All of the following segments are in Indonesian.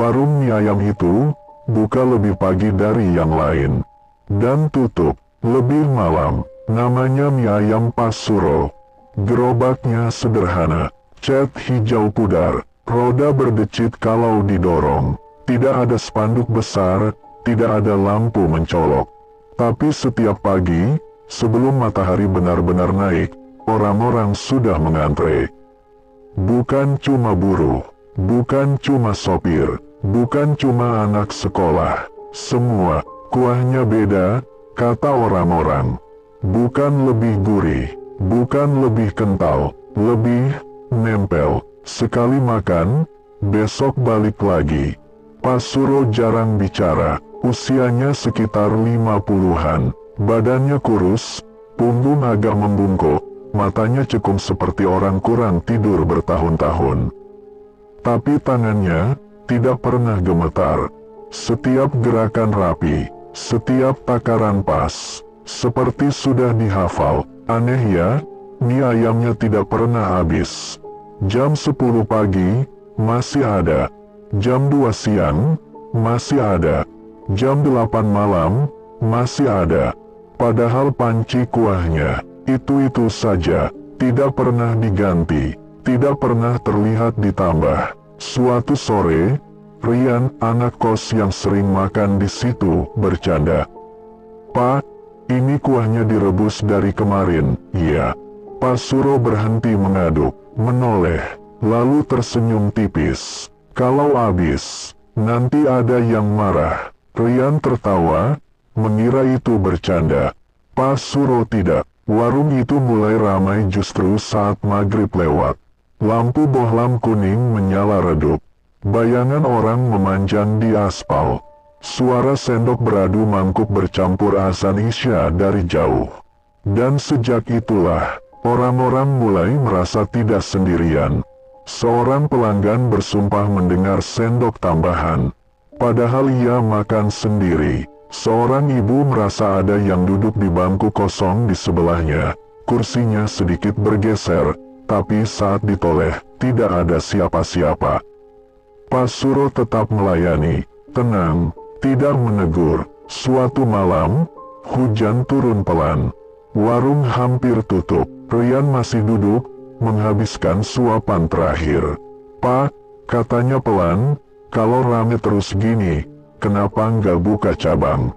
Warung mie ayam itu buka lebih pagi dari yang lain dan tutup lebih malam. Namanya mie ayam Pak Suro. Gerobaknya sederhana, cat hijau pudar, roda berdecit kalau didorong. Tidak ada spanduk besar, tidak ada lampu mencolok. Tapi setiap pagi, sebelum matahari benar-benar naik, orang-orang sudah mengantre. Bukan cuma buruh, bukan cuma sopir, bukan cuma anak sekolah. Semua, kuahnya beda, kata orang-orang. Bukan lebih gurih, bukan lebih kental, lebih nempel. Sekali makan, besok balik lagi. Pak Suro jarang bicara, usianya sekitar 50-an. Badannya kurus, punggung agak membungkuk, matanya cekung seperti orang kurang tidur bertahun-tahun. Tapi tangannya tidak pernah gemetar. Setiap gerakan rapi, setiap takaran pas, seperti sudah dihafal. Aneh ya, mie ayamnya tidak pernah habis. Jam 10 pagi, masih ada. Jam 2 siang, masih ada. Jam 8 malam, masih ada. Padahal panci kuahnya, itu-itu saja, tidak pernah diganti, tidak pernah terlihat ditambah. Suatu sore, Rian, anak kos yang sering makan di situ, bercanda. "Pak, ini kuahnya direbus dari kemarin." "Iya." Pak Suro berhenti mengaduk, menoleh, lalu tersenyum tipis. "Kalau habis, nanti ada yang marah." Rian tertawa, mengira itu bercanda. Pak Suro tidak. Warung itu mulai ramai justru saat maghrib lewat. Lampu bohlam kuning menyala redup. Bayangan orang memanjang di aspal. Suara sendok beradu mangkuk bercampur azan Isya dari jauh. Dan sejak itulah, orang-orang mulai merasa tidak sendirian. Seorang pelanggan bersumpah mendengar sendok tambahan. Padahal ia makan sendiri. Seorang ibu merasa ada yang duduk di bangku kosong di sebelahnya. Kursinya sedikit bergeser, tapi saat ditoleh, tidak ada siapa-siapa. Pak Suro tetap melayani, tenang, tidak menegur. Suatu malam, hujan turun pelan. Warung hampir tutup. Rian masih duduk, menghabiskan suapan terakhir. "Pak," katanya pelan, "kalau rame terus gini, kenapa nggak buka cabang?"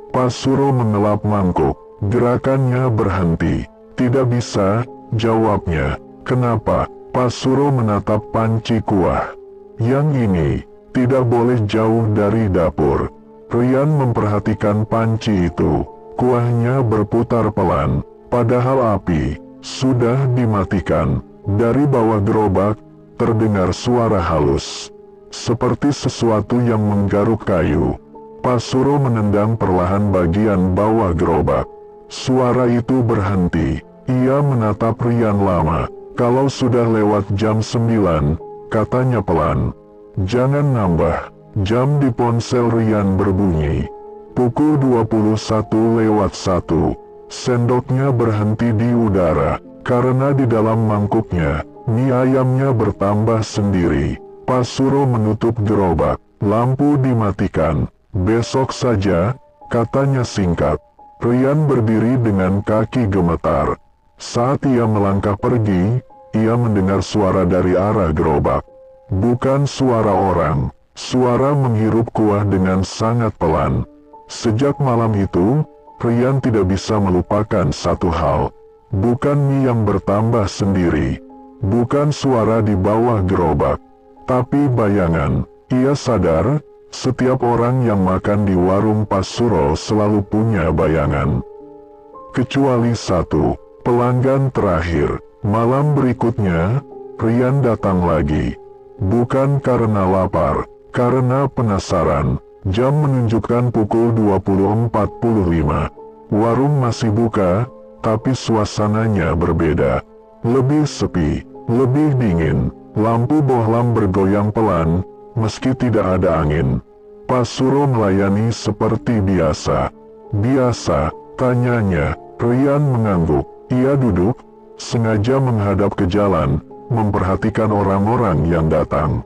Pak Suro mengelap mangkuk, gerakannya berhenti. "Tidak bisa," jawabnya. "Kenapa?" Pak Suro menatap panci kuah. "Yang ini, tidak boleh jauh dari dapur." Rian memperhatikan panci itu. Kuahnya berputar pelan, padahal api sudah dimatikan. Dari bawah gerobak, terdengar suara halus, seperti sesuatu yang menggaruk kayu. Pak Suro menendang perlahan bagian bawah gerobak. Suara itu berhenti. Ia menatap Rian lama. "Kalau sudah lewat jam 9, katanya pelan. "Jangan nambah." Jam di ponsel Rian berbunyi. Pukul 21:01. Sendoknya berhenti di udara, karena di dalam mangkuknya, mie ayamnya bertambah sendiri. Pak Suro menutup gerobak, lampu dimatikan. "Besok saja," katanya singkat. Rian berdiri dengan kaki gemetar. Saat ia melangkah pergi, ia mendengar suara dari arah gerobak. Bukan suara orang, suara menghirup kuah dengan sangat pelan. Sejak malam itu, Rian tidak bisa melupakan satu hal. Bukan mie yang bertambah sendiri, bukan suara di bawah gerobak, tapi bayangan. Ia sadar, setiap orang yang makan di warung Pak Suro selalu punya bayangan. Kecuali satu, pelanggan terakhir. Malam berikutnya, Rian datang lagi. Bukan karena lapar, karena penasaran. Jam menunjukkan pukul 20.45. Warung masih buka, tapi suasananya berbeda. Lebih sepi, lebih dingin. Lampu bohlam bergoyang pelan, meski tidak ada angin. Pak Suro melayani seperti biasa. "Biasa?" tanyanya. Rian mengangguk. Ia duduk, sengaja menghadap ke jalan, memperhatikan orang-orang yang datang.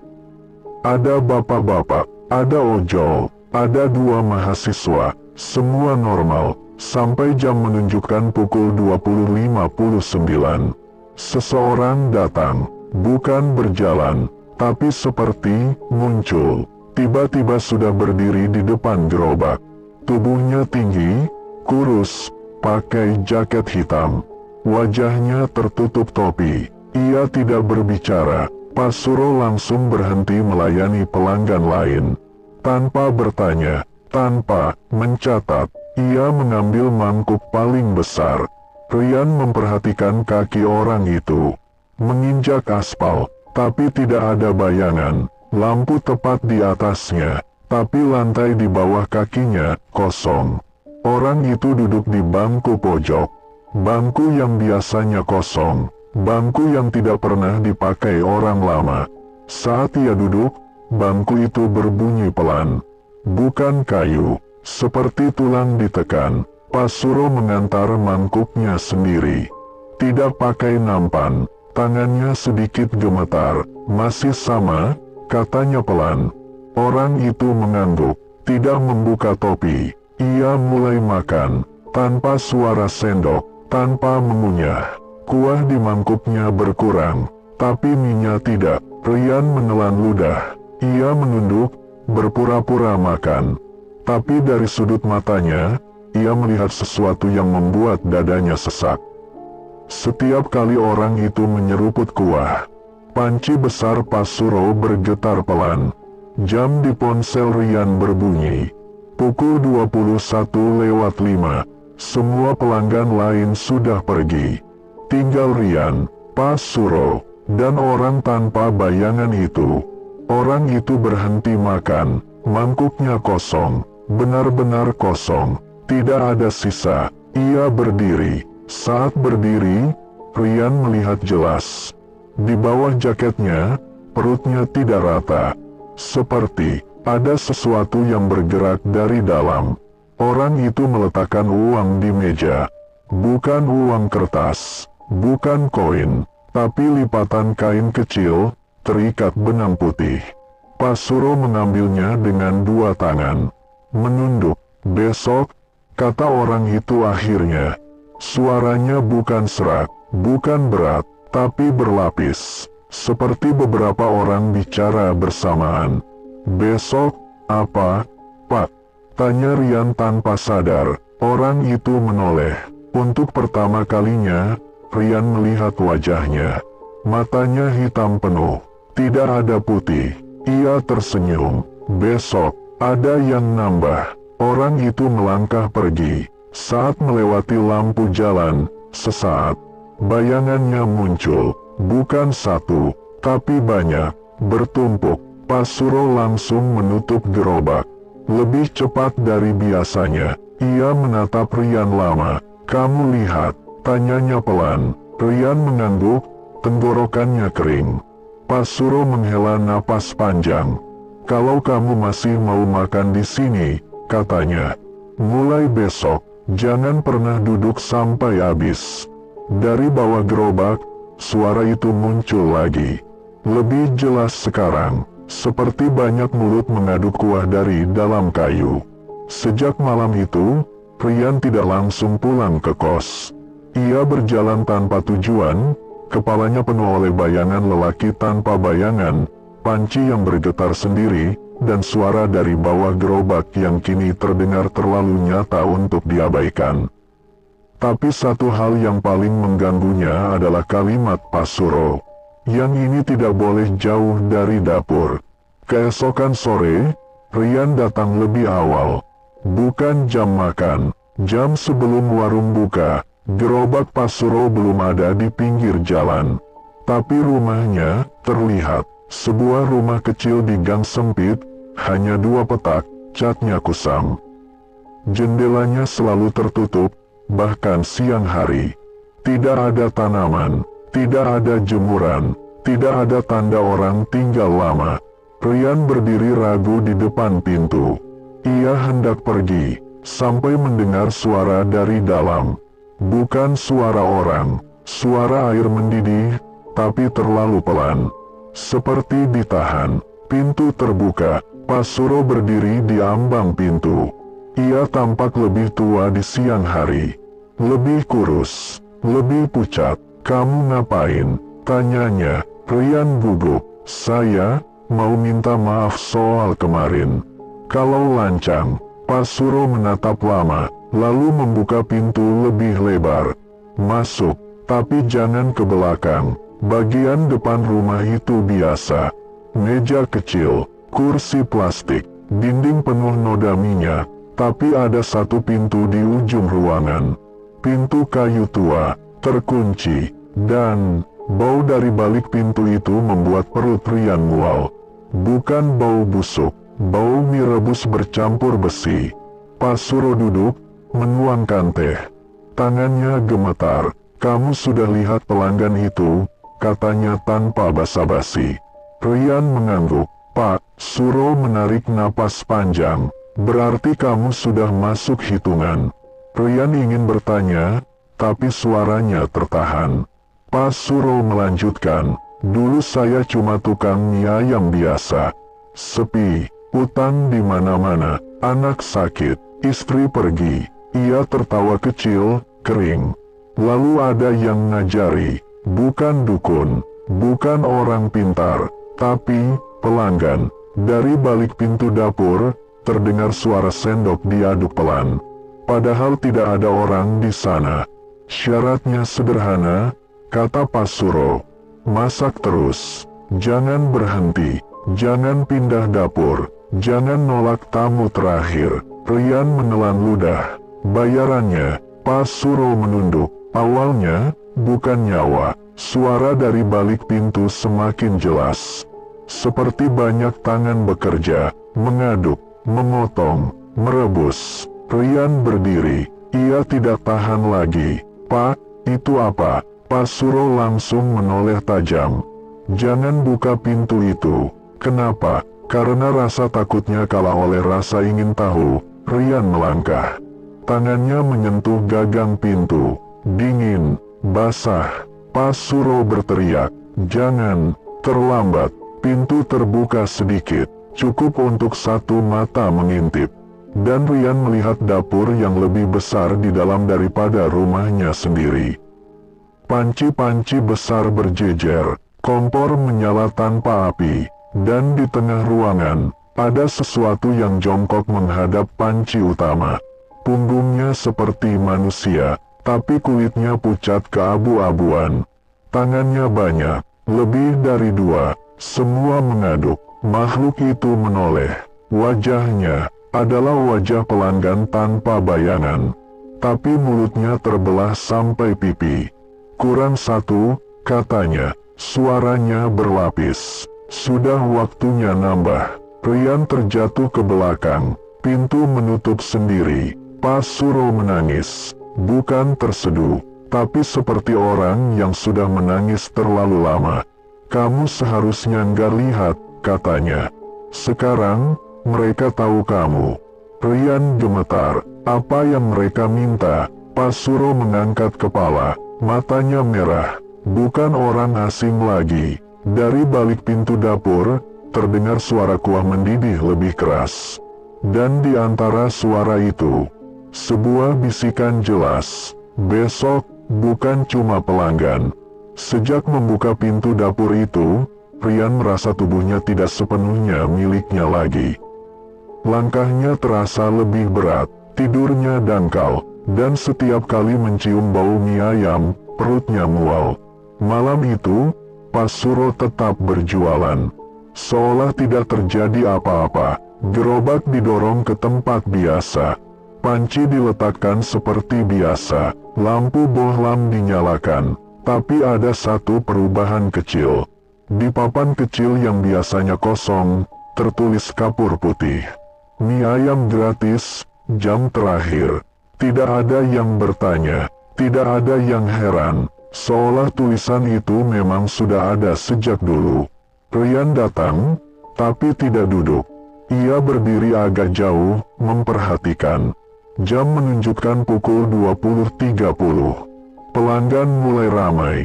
Ada bapak-bapak, ada ojol, ada 2 mahasiswa, semua normal, sampai jam menunjukkan pukul 20.59. Seseorang datang, bukan berjalan, tapi seperti muncul. Tiba-tiba sudah berdiri di depan gerobak. Tubuhnya tinggi, kurus, pakai jaket hitam. Wajahnya tertutup topi. Ia tidak berbicara. Pak Suro langsung berhenti melayani pelanggan lain. Tanpa bertanya, tanpa mencatat, ia mengambil mangkuk paling besar. Rian memperhatikan kaki orang itu. Menginjak aspal, tapi tidak ada bayangan. Lampu tepat di atasnya, tapi lantai di bawah kakinya kosong. Orang itu duduk di bangku pojok. Bangku yang biasanya kosong. Bangku yang tidak pernah dipakai orang lama. Saat ia duduk, bangku itu berbunyi pelan. Bukan kayu, seperti tulang ditekan. Pak Suro mengantar mangkuknya sendiri. Tidak pakai nampan, tangannya sedikit gemetar. Masih sama, katanya pelan. Orang itu mengangguk, tidak membuka topi. Ia mulai makan, tanpa suara sendok, tanpa mengunyah. Kuah di mangkuknya berkurang, tapi minyak tidak. Rian menelan ludah. Ia menunduk, berpura-pura makan. Tapi dari sudut matanya, ia melihat sesuatu yang membuat dadanya sesak. Setiap kali orang itu menyeruput kuah, panci besar Pak Suro bergetar pelan. Jam di ponsel Rian berbunyi. Pukul 21:05. Semua pelanggan lain sudah pergi. Tinggal Rian, Pak Suro, dan orang tanpa bayangan itu. Orang itu berhenti makan, mangkuknya kosong, benar-benar kosong, tidak ada sisa. Ia berdiri. Saat berdiri, Rian melihat jelas. Di bawah jaketnya, perutnya tidak rata. Seperti ada sesuatu yang bergerak dari dalam. Orang itu meletakkan uang di meja. Bukan uang kertas. Bukan koin, tapi lipatan kain kecil, terikat benang putih. Pak Suro mengambilnya dengan 2 tangan. Menunduk. Besok, kata orang itu akhirnya. Suaranya bukan serak, bukan berat, tapi berlapis. Seperti beberapa orang bicara bersamaan. Besok, apa, Pak? Tanya Rian tanpa sadar. Orang itu menoleh. Untuk pertama kalinya, Rian melihat wajahnya. Matanya hitam penuh. Tidak ada putih. Ia tersenyum. Besok, ada yang nambah. Orang itu melangkah pergi. Saat melewati lampu jalan, sesaat, bayangannya muncul. Bukan satu, tapi banyak. Bertumpuk. Pak Suro langsung menutup gerobak. Lebih cepat dari biasanya. Ia menatap Rian lama. Kamu lihat? Tanyanya pelan. Rian mengangguk, tenggorokannya kering. Pak Suro menghela napas panjang. Kalau kamu masih mau makan di sini, katanya, mulai besok, jangan pernah duduk sampai habis. Dari bawah gerobak, suara itu muncul lagi. Lebih jelas sekarang, seperti banyak mulut mengaduk kuah dari dalam kayu. Sejak malam itu, Rian tidak langsung pulang ke kos. Ia berjalan tanpa tujuan, kepalanya penuh oleh bayangan lelaki tanpa bayangan, panci yang bergetar sendiri, dan suara dari bawah gerobak yang kini terdengar terlalu nyata untuk diabaikan. Tapi satu hal yang paling mengganggunya adalah kalimat Pak Suro. Yang ini tidak boleh jauh dari dapur. Keesokan sore, Rian datang lebih awal. Bukan jam makan, jam sebelum warung buka. Gerobak Pak Suro belum ada di pinggir jalan. Tapi rumahnya terlihat. Sebuah rumah kecil di gang sempit, hanya 2 petak, catnya kusam. Jendelanya selalu tertutup, bahkan siang hari. Tidak ada tanaman, tidak ada jemuran, tidak ada tanda orang tinggal lama. Rian berdiri ragu di depan pintu. Ia hendak pergi, sampai mendengar suara dari dalam. Bukan suara orang, suara air mendidih, tapi terlalu pelan. Seperti ditahan. Pintu terbuka. Pak Suro berdiri di ambang pintu. Ia tampak lebih tua di siang hari. Lebih kurus, lebih pucat. "Kamu ngapain?" tanyanya. Rian gugup. "Saya mau minta maaf soal kemarin." "Kalau lancang." Pak Suro menatap lama, lalu membuka pintu lebih lebar. "Masuk, tapi jangan ke belakang. Bagian depan rumah itu biasa. Meja kecil, kursi plastik, dinding penuh noda minyak. Tapi ada satu pintu di ujung ruangan. Pintu kayu tua, terkunci, dan bau dari balik pintu itu membuat perut Rian mual. Bukan bau busuk, bau mie rebus bercampur besi." Pak Suro duduk, menuangkan teh. Tangannya gemetar. "Kamu sudah lihat pelanggan itu?" katanya tanpa basa-basi. Rian mengangguk. Pak Suro menarik napas panjang. "Berarti kamu sudah masuk hitungan." Rian ingin bertanya, tapi suaranya tertahan. Pak Suro melanjutkan, "Dulu saya cuma tukang mie ayam biasa. Sepi, utang di mana-mana, anak sakit, istri pergi." Ia tertawa kecil, kering. "Lalu ada yang ngajari, bukan dukun, bukan orang pintar, tapi pelanggan." Dari balik pintu dapur, terdengar suara sendok diaduk pelan. Padahal tidak ada orang di sana. "Syaratnya sederhana," kata Pak Suro. "Masak terus, jangan berhenti, jangan pindah dapur, jangan nolak tamu terakhir." Rian menelan ludah. "Bayarannya?" Pak Suro menunduk. "Awalnya, bukan nyawa." Suara dari balik pintu semakin jelas. Seperti banyak tangan bekerja, mengaduk, memotong, merebus. Rian berdiri. Ia tidak tahan lagi. "Pak, itu apa?" Pak Suro langsung menoleh tajam. "Jangan buka pintu itu." "Kenapa?" Karena rasa takutnya kalah oleh rasa ingin tahu, Rian melangkah. Tangannya menyentuh gagang pintu. Dingin, basah. Pak Suro berteriak, "Jangan!" Terlambat. Pintu terbuka sedikit, cukup untuk satu mata mengintip. Dan Rian melihat dapur yang lebih besar di dalam daripada rumahnya sendiri. Panci-panci besar berjejer, kompor menyala tanpa api, dan di tengah ruangan, ada sesuatu yang jongkok menghadap panci utama. Punggungnya seperti manusia, tapi kulitnya pucat keabu-abuan. Tangannya banyak, lebih dari 2, semua mengaduk. Makhluk itu menoleh. Wajahnya adalah wajah pelanggan tanpa bayangan, tapi mulutnya terbelah sampai pipi. "Kurang 1, katanya, suaranya berlapis. "Sudah waktunya nambah." Rian terjatuh ke belakang. Pintu menutup sendiri. Pak Suro menangis. Bukan terseduh, tapi seperti orang yang sudah menangis terlalu lama. "Kamu seharusnya nggak lihat," katanya. "Sekarang, mereka tahu kamu." Rian gemetar. "Apa yang mereka minta?" Pak Suro mengangkat kepala. Matanya merah. Bukan orang asing lagi. Dari balik pintu dapur, terdengar suara kuah mendidih lebih keras. Dan di antara suara itu, sebuah bisikan jelas. "Besok, bukan cuma pelanggan." Sejak membuka pintu dapur itu, Rian merasa tubuhnya tidak sepenuhnya miliknya lagi. Langkahnya terasa lebih berat, tidurnya dangkal, dan setiap kali mencium bau mie ayam, perutnya mual. Malam itu, Pak Suro tetap berjualan. Seolah tidak terjadi apa-apa, gerobak didorong ke tempat biasa. Panci diletakkan seperti biasa, lampu bohlam dinyalakan. Tapi ada satu perubahan kecil. Di papan kecil yang biasanya kosong, tertulis kapur putih. "Mie ayam gratis, jam terakhir." Tidak ada yang bertanya, tidak ada yang heran. Seolah tulisan itu memang sudah ada sejak dulu. Rian datang, tapi tidak duduk. Ia berdiri agak jauh, memperhatikan. Jam menunjukkan pukul 20.30. Pelanggan mulai ramai,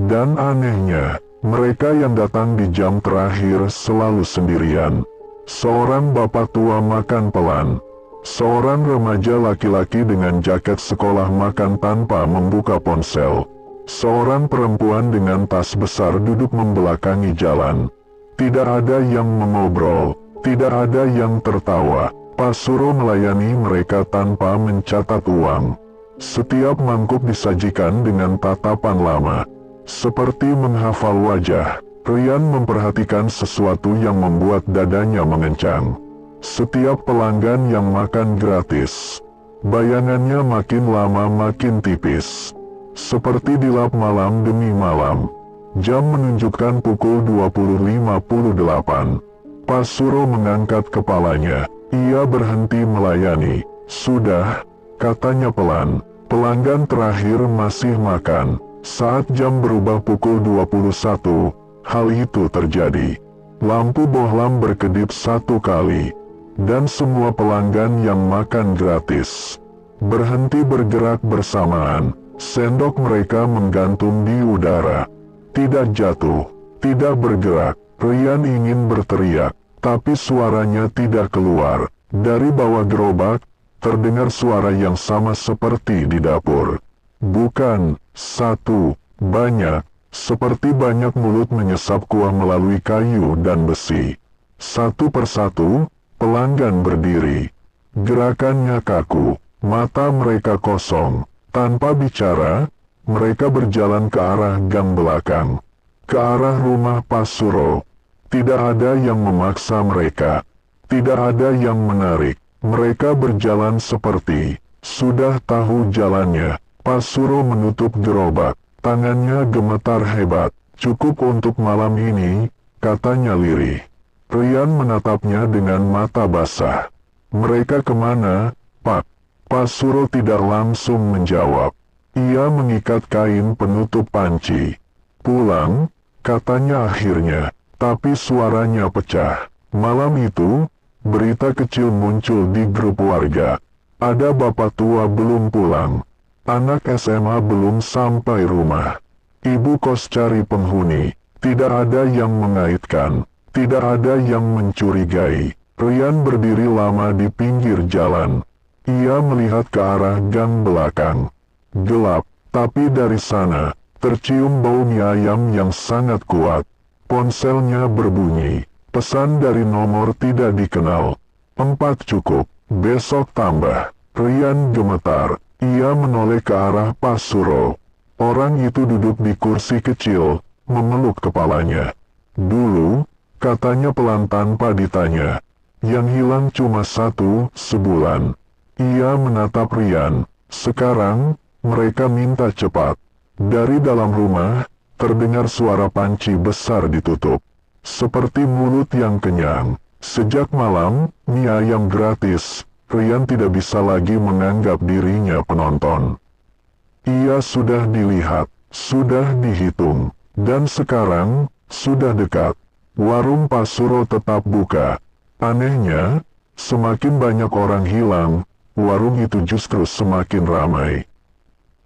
dan anehnya, Mereka yang datang di jam terakhir selalu sendirian. Seorang bapak tua makan pelan. Seorang remaja laki-laki dengan jaket sekolah makan tanpa membuka ponsel. Seorang perempuan dengan tas besar duduk membelakangi jalan. Tidak ada yang mengobrol, tidak ada yang tertawa. Pak Suro melayani mereka tanpa mencatat uang. Setiap mangkuk disajikan dengan tatapan lama. Seperti menghafal wajah, Rian memperhatikan sesuatu yang membuat dadanya mengencang. Setiap pelanggan yang makan gratis, bayangannya makin lama makin tipis. Seperti dilap malam demi malam. Jam menunjukkan pukul 20.58. Pak Suro mengangkat kepalanya. Ia berhenti melayani. Sudah, katanya pelan. Pelanggan terakhir masih makan. Saat jam berubah pukul 21, hal itu terjadi. Lampu bohlam berkedip satu kali, dan semua pelanggan yang makan gratis berhenti bergerak bersamaan. Sendok mereka menggantung di udara. Tidak jatuh, tidak bergerak. Rian ingin berteriak, tapi suaranya tidak keluar. Dari bawah gerobak, terdengar suara yang sama seperti di dapur. Bukan satu, banyak, seperti banyak mulut menyesap kuah melalui kayu dan besi. Satu persatu, pelanggan berdiri. Gerakannya kaku, mata mereka kosong. Tanpa bicara, mereka berjalan ke arah gang belakang, ke arah rumah Pak Suro. Tidak ada yang memaksa mereka, tidak ada yang menarik. Mereka berjalan seperti sudah tahu jalannya. Pak Suro menutup gerobak, tangannya gemetar hebat. Cukup untuk malam ini, katanya lirih. Rian menatapnya dengan mata basah. Mereka kemana, Pak? Pak Suro tidak langsung menjawab. Ia mengikat kain penutup panci. Pulang, katanya akhirnya, tapi suaranya pecah. Malam itu, berita kecil muncul di grup warga. Ada bapak tua belum pulang. Anak SMA belum sampai rumah. Ibu kos cari penghuni. Tidak ada yang mengaitkan. Tidak ada yang mencurigai. Rian berdiri lama di pinggir jalan. Ia melihat ke arah gang belakang. Gelap, tapi dari sana, tercium bau mie ayam yang sangat kuat. Ponselnya berbunyi. Pesan dari nomor tidak dikenal. 4 cukup, besok tambah. Rian gemetar. Ia menoleh ke arah Pak Suro. Orang itu duduk di kursi kecil, memeluk kepalanya. Dulu, katanya pelan tanpa ditanya. Yang hilang cuma 1 sebulan. Ia menatap Rian. Sekarang, mereka minta cepat. Dari dalam rumah, terdengar suara panci besar ditutup. Seperti mulut yang kenyang. Sejak malam, mie ayam gratis. Rian tidak bisa lagi menganggap dirinya penonton. Ia sudah dilihat, sudah dihitung, dan sekarang, sudah dekat. Warung Pak Suro tetap buka. Anehnya, semakin banyak orang hilang, warung itu justru semakin ramai.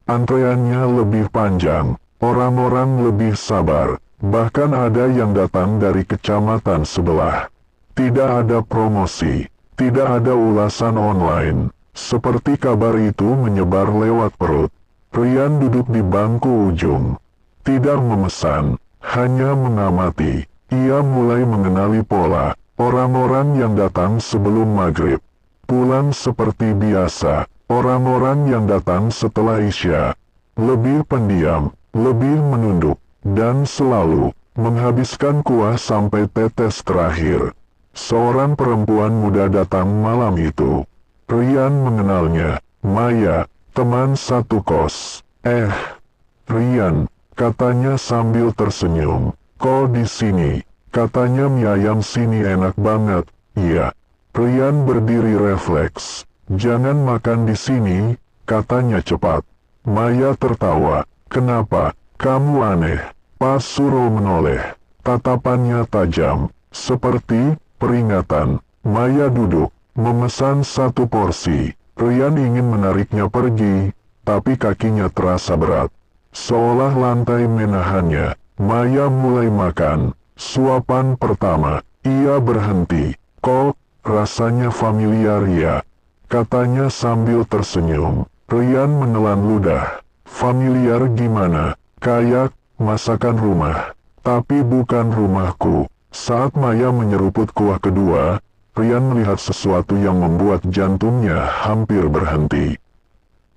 Antreannya lebih panjang, orang-orang lebih sabar, bahkan ada yang datang dari kecamatan sebelah. Tidak ada promosi. Tidak ada ulasan online. Seperti kabar itu menyebar lewat perut. Rian duduk di bangku ujung. Tidak memesan, hanya mengamati. Ia mulai mengenali pola orang-orang yang datang sebelum maghrib. Pulang seperti biasa. Orang-orang yang datang setelah Isya. Lebih pendiam, lebih menunduk, dan selalu menghabiskan kuah sampai tetes terakhir. Seorang perempuan muda datang malam itu. Rian mengenalnya, Maya, teman satu kos. Rian, katanya sambil tersenyum. Kok di sini? Katanya mie ayam sini enak banget. Iya. Rian berdiri refleks. Jangan makan di sini, katanya cepat. Maya tertawa. Kenapa? Kamu aneh. Pak Suro menoleh. Tatapannya tajam, seperti peringatan. Maya duduk, memesan 1 porsi. Rian ingin menariknya pergi, tapi kakinya terasa berat. Seolah lantai menahannya. Maya mulai makan. Suapan pertama, ia berhenti. Kok, rasanya familiar ya? Katanya sambil tersenyum. Rian menelan ludah. Familiar gimana? Kayak masakan rumah. Tapi bukan rumahku. Saat Maya menyeruput kuah kedua, Rian melihat sesuatu yang membuat jantungnya hampir berhenti.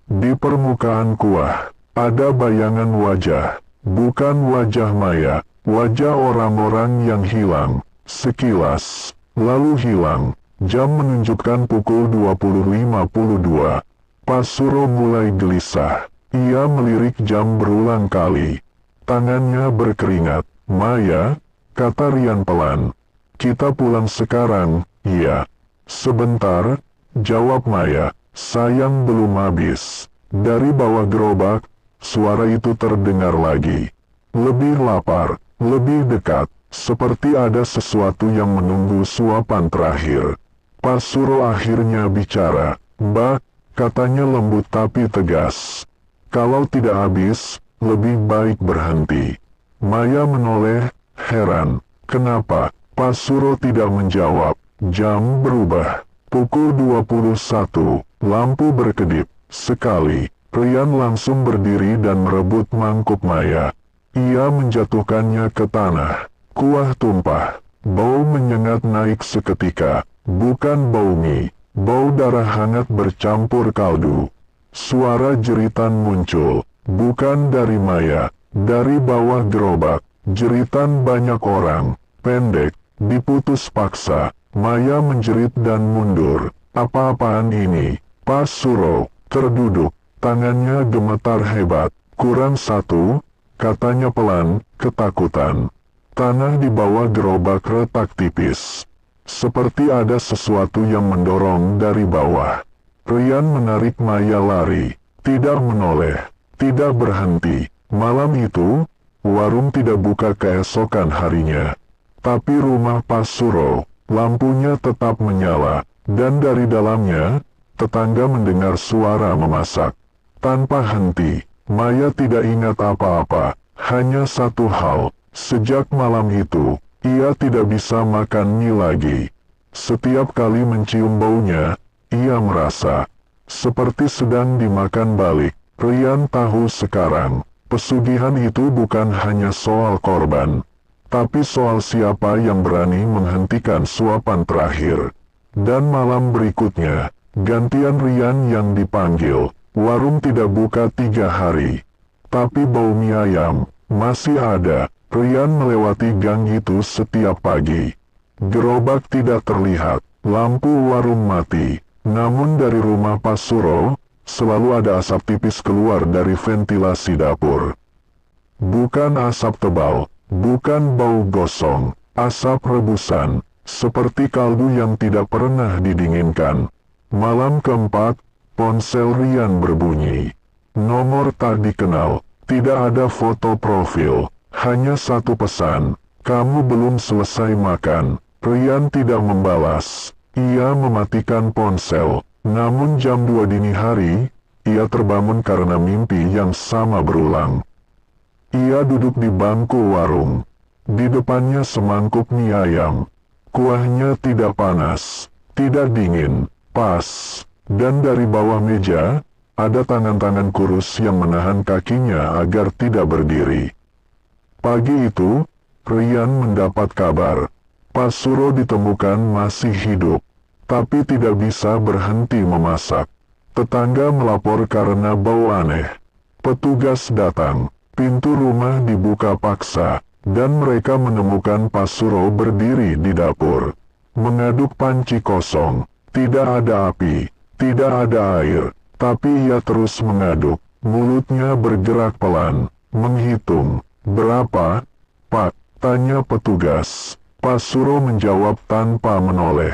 Di permukaan kuah, ada bayangan wajah. Bukan wajah Maya, wajah orang-orang yang hilang. Sekilas, lalu hilang. Jam menunjukkan pukul 20.52. Pasuro mulai gelisah. Ia melirik jam berulang kali. Tangannya berkeringat. Maya, kata Rian pelan. Kita pulang sekarang, iya. Sebentar, jawab Maya. Sayang belum habis. Dari bawah gerobak, suara itu terdengar lagi. Lebih lapar, lebih dekat, seperti ada sesuatu yang menunggu suapan terakhir. Pasuro akhirnya bicara. Mbak, katanya lembut tapi tegas. Kalau tidak habis, lebih baik berhenti. Maya menoleh, heran. Kenapa? Pasuro tidak menjawab. Jam berubah. Pukul 21, lampu berkedip. Sekali, Rian langsung berdiri dan merebut mangkuk Maya. Ia menjatuhkannya ke tanah. Kuah tumpah. Bau menyengat naik seketika. Bukan bau mie. Bau darah hangat bercampur kaldu. Suara jeritan muncul. Bukan dari Maya. Dari bawah gerobak. Jeritan banyak orang. Pendek. Diputus paksa. Maya menjerit dan mundur. Apa-apaan ini? Pasuro terduduk. Tangannya gemetar hebat. Kurang satu, katanya pelan, ketakutan. Tanah di bawah gerobak retak tipis. Seperti ada sesuatu yang mendorong dari bawah. Rian menarik Maya lari. Tidak menoleh. Tidak berhenti. Malam itu, warung tidak buka keesokan harinya. Tapi rumah Pasuro, lampunya tetap menyala. Dan dari dalamnya, tetangga mendengar suara memasak. Tanpa henti, Maya tidak ingat apa-apa. Hanya satu hal. Sejak malam itu, ia tidak bisa makan mie lagi. Setiap kali mencium baunya, ia merasa seperti sedang dimakan balik. Rian tahu sekarang, pesugihan itu bukan hanya soal korban, tapi soal siapa yang berani menghentikan suapan terakhir. Dan malam berikutnya, gantian Rian yang dipanggil. Warung tidak buka 3 hari. Tapi bau mie ayam masih ada. Rian melewati gang itu setiap pagi. Gerobak tidak terlihat, lampu warung mati. Namun dari rumah Pasuro, selalu ada asap tipis keluar dari ventilasi dapur. Bukan asap tebal, bukan bau gosong, asap rebusan, seperti kaldu yang tidak pernah didinginkan. Malam keempat, ponsel Rian berbunyi. Nomor tak dikenal, tidak ada foto profil. Hanya satu pesan, kamu belum selesai makan. Rian tidak membalas. Ia mematikan ponsel. Namun jam 2 dini hari, ia terbangun karena mimpi yang sama berulang. Ia duduk di bangku warung. Di depannya semangkuk mie ayam. Kuahnya tidak panas, tidak dingin, pas. Dan dari bawah meja, ada tangan-tangan kurus yang menahan kakinya agar tidak berdiri. Pagi itu, Rian mendapat kabar. Pasuro ditemukan masih hidup, tapi tidak bisa berhenti memasak. Tetangga melapor karena bau aneh. Petugas datang, pintu rumah dibuka paksa, dan mereka menemukan Pasuro berdiri di dapur. Mengaduk panci kosong, tidak ada api, tidak ada air, tapi ia terus mengaduk. Mulutnya bergerak pelan, menghitung. Berapa, Pak? Tanya petugas. Pasuro menjawab tanpa menoleh.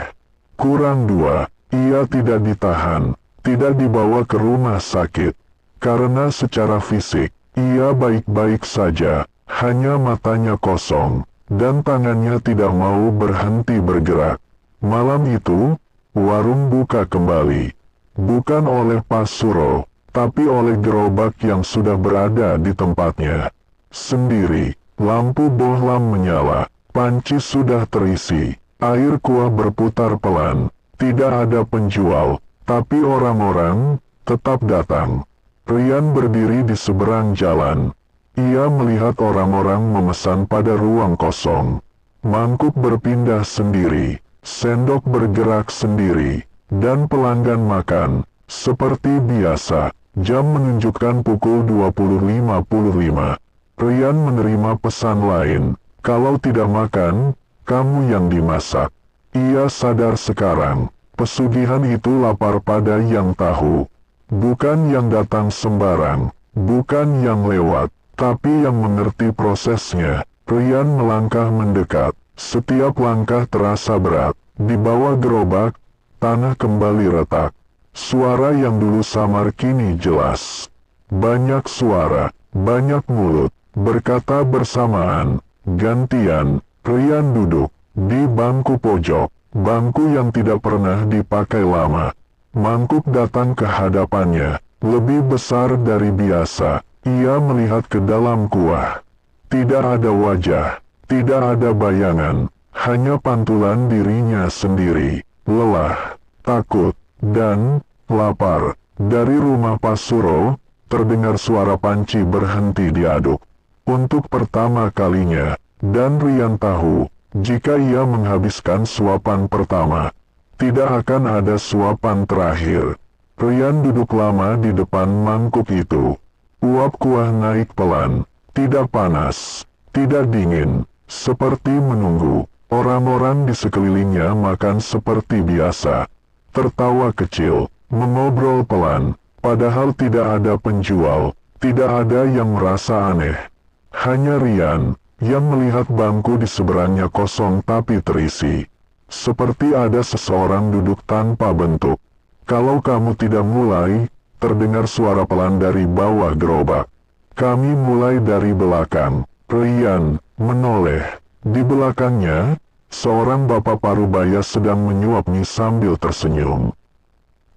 Kurang 2. Ia tidak ditahan, tidak dibawa ke rumah sakit. Karena secara fisik, ia baik-baik saja, hanya matanya kosong, dan tangannya tidak mau berhenti bergerak. Malam itu, warung buka kembali. Bukan oleh Pasuro, tapi oleh gerobak yang sudah berada di tempatnya. Sendiri, lampu bohlam menyala, panci sudah terisi, air kuah berputar pelan, tidak ada penjual, tapi orang-orang tetap datang. Rian berdiri di seberang jalan. Ia melihat orang-orang memesan pada ruang kosong. Mangkuk berpindah sendiri, sendok bergerak sendiri, dan pelanggan makan. Seperti biasa, jam menunjukkan pukul 20.55. Rian menerima pesan lain, kalau tidak makan, kamu yang dimasak. Ia sadar sekarang, pesugihan itu lapar pada yang tahu. Bukan yang datang sembarang, bukan yang lewat, tapi yang mengerti prosesnya. Rian melangkah mendekat, setiap langkah terasa berat. Di bawah gerobak, tanah kembali retak. Suara yang dulu samar kini jelas. Banyak suara, banyak mulut, berkata bersamaan, gantian. Rian duduk di bangku pojok, bangku yang tidak pernah dipakai lama. Mangkuk datang ke hadapannya, lebih besar dari biasa. Ia melihat ke dalam kuah. Tidak ada wajah, tidak ada bayangan, hanya pantulan dirinya sendiri, lelah, takut, dan lapar. Dari rumah Pak Suro, terdengar suara panci berhenti diaduk. Untuk pertama kalinya, dan Rian tahu, jika ia menghabiskan suapan pertama, tidak akan ada suapan terakhir. Rian duduk lama di depan mangkuk itu. Uap kuah naik pelan, tidak panas, tidak dingin, seperti menunggu. Orang-orang di sekelilingnya makan seperti biasa, tertawa kecil, mengobrol pelan, padahal tidak ada penjual, tidak ada yang merasa aneh. Hanya Rian, yang melihat bangku di seberangnya kosong tapi terisi. Seperti ada seseorang duduk tanpa bentuk. Kalau kamu tidak mulai, terdengar suara pelan dari bawah gerobak. Kami mulai dari belakang. Rian menoleh. Di belakangnya, seorang bapak parubaya sedang menyuap mie sambil tersenyum.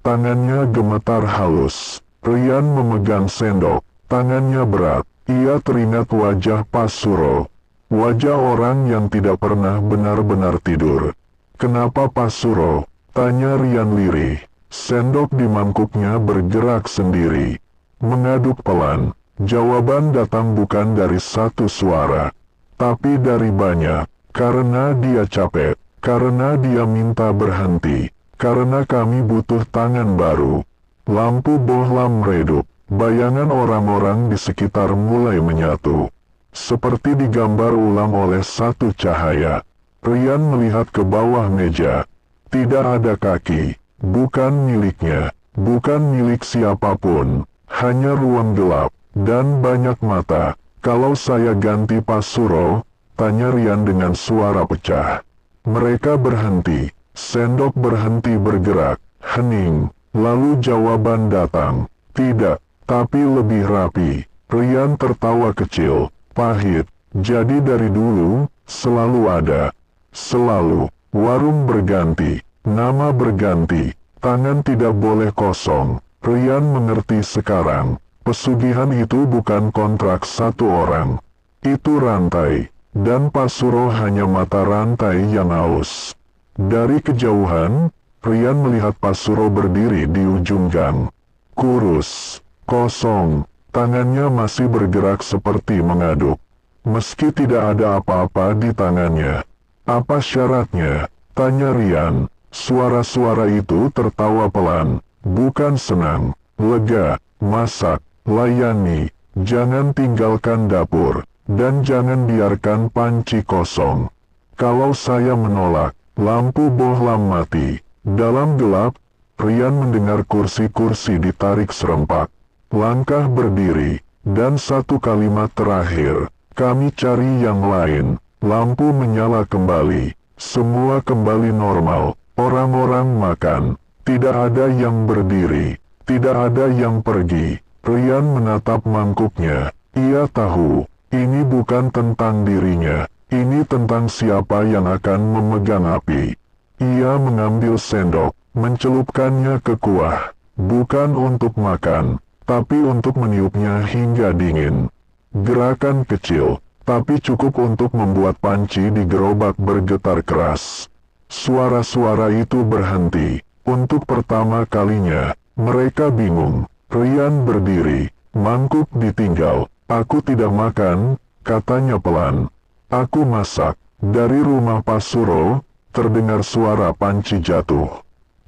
Tangannya gemetar halus. Rian memegang sendok. Tangannya berat. Ia teringat wajah Pak Suro. Wajah orang yang tidak pernah benar-benar tidur. Kenapa Pak Suro? Tanya Rian lirih. Sendok di mangkuknya bergerak sendiri. Mengaduk pelan. Jawaban datang bukan dari satu suara, tapi dari banyak. Karena dia capek. Karena dia minta berhenti. Karena kami butuh tangan baru. Lampu bohlam redup. Bayangan orang-orang di sekitar mulai menyatu. Seperti digambar ulang oleh satu cahaya. Rian melihat ke bawah meja. Tidak ada kaki. Bukan miliknya, bukan milik siapapun, hanya ruang gelap, dan banyak mata. Kalau saya ganti Pak Suro? Tanya Rian dengan suara pecah. Mereka berhenti, sendok berhenti bergerak, hening, lalu jawaban datang. Tidak, tapi lebih rapi. Rian tertawa kecil, pahit, jadi dari dulu, selalu ada. Selalu, warung berganti. Nama berganti, tangan tidak boleh kosong. Rian mengerti sekarang, pesugihan itu bukan kontrak satu orang. Itu rantai, dan Pak Suro hanya mata rantai yang aus. Dari kejauhan, Rian melihat Pak Suro berdiri di ujung gang. Kurus, kosong, tangannya masih bergerak seperti mengaduk. Meski tidak ada apa-apa di tangannya. Apa syaratnya? Tanya Rian. Suara-suara itu tertawa pelan, bukan senang, lega, masak, layani, jangan tinggalkan dapur, dan jangan biarkan panci kosong. Kalau saya menolak, lampu bohlam mati. Dalam gelap, Rian mendengar kursi-kursi ditarik serempak. Langkah berdiri, dan satu kalimat terakhir, kami cari yang lain. Lampu menyala kembali, semua kembali normal. Orang-orang makan, tidak ada yang berdiri, tidak ada yang pergi. Rian menatap mangkuknya. Ia tahu, ini bukan tentang dirinya, ini tentang siapa yang akan memegang api. Ia mengambil sendok, mencelupkannya ke kuah, bukan untuk makan, tapi untuk meniupnya hingga dingin. Gerakan kecil, tapi cukup untuk membuat panci di gerobak bergetar keras. Suara-suara itu berhenti. Untuk pertama kalinya, mereka bingung. Rian berdiri, mangkuk ditinggal. "Aku tidak makan," katanya pelan. "Aku masak." Dari rumah Pak Suro, terdengar suara panci jatuh.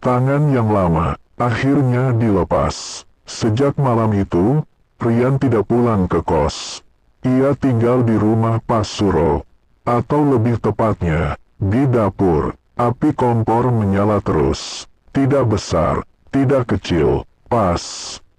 Tangan yang lama akhirnya dilepas. Sejak malam itu, Rian tidak pulang ke kos. Ia tinggal di rumah Pak Suro, atau lebih tepatnya, di dapur. Api kompor menyala terus. Tidak besar, tidak kecil, pas.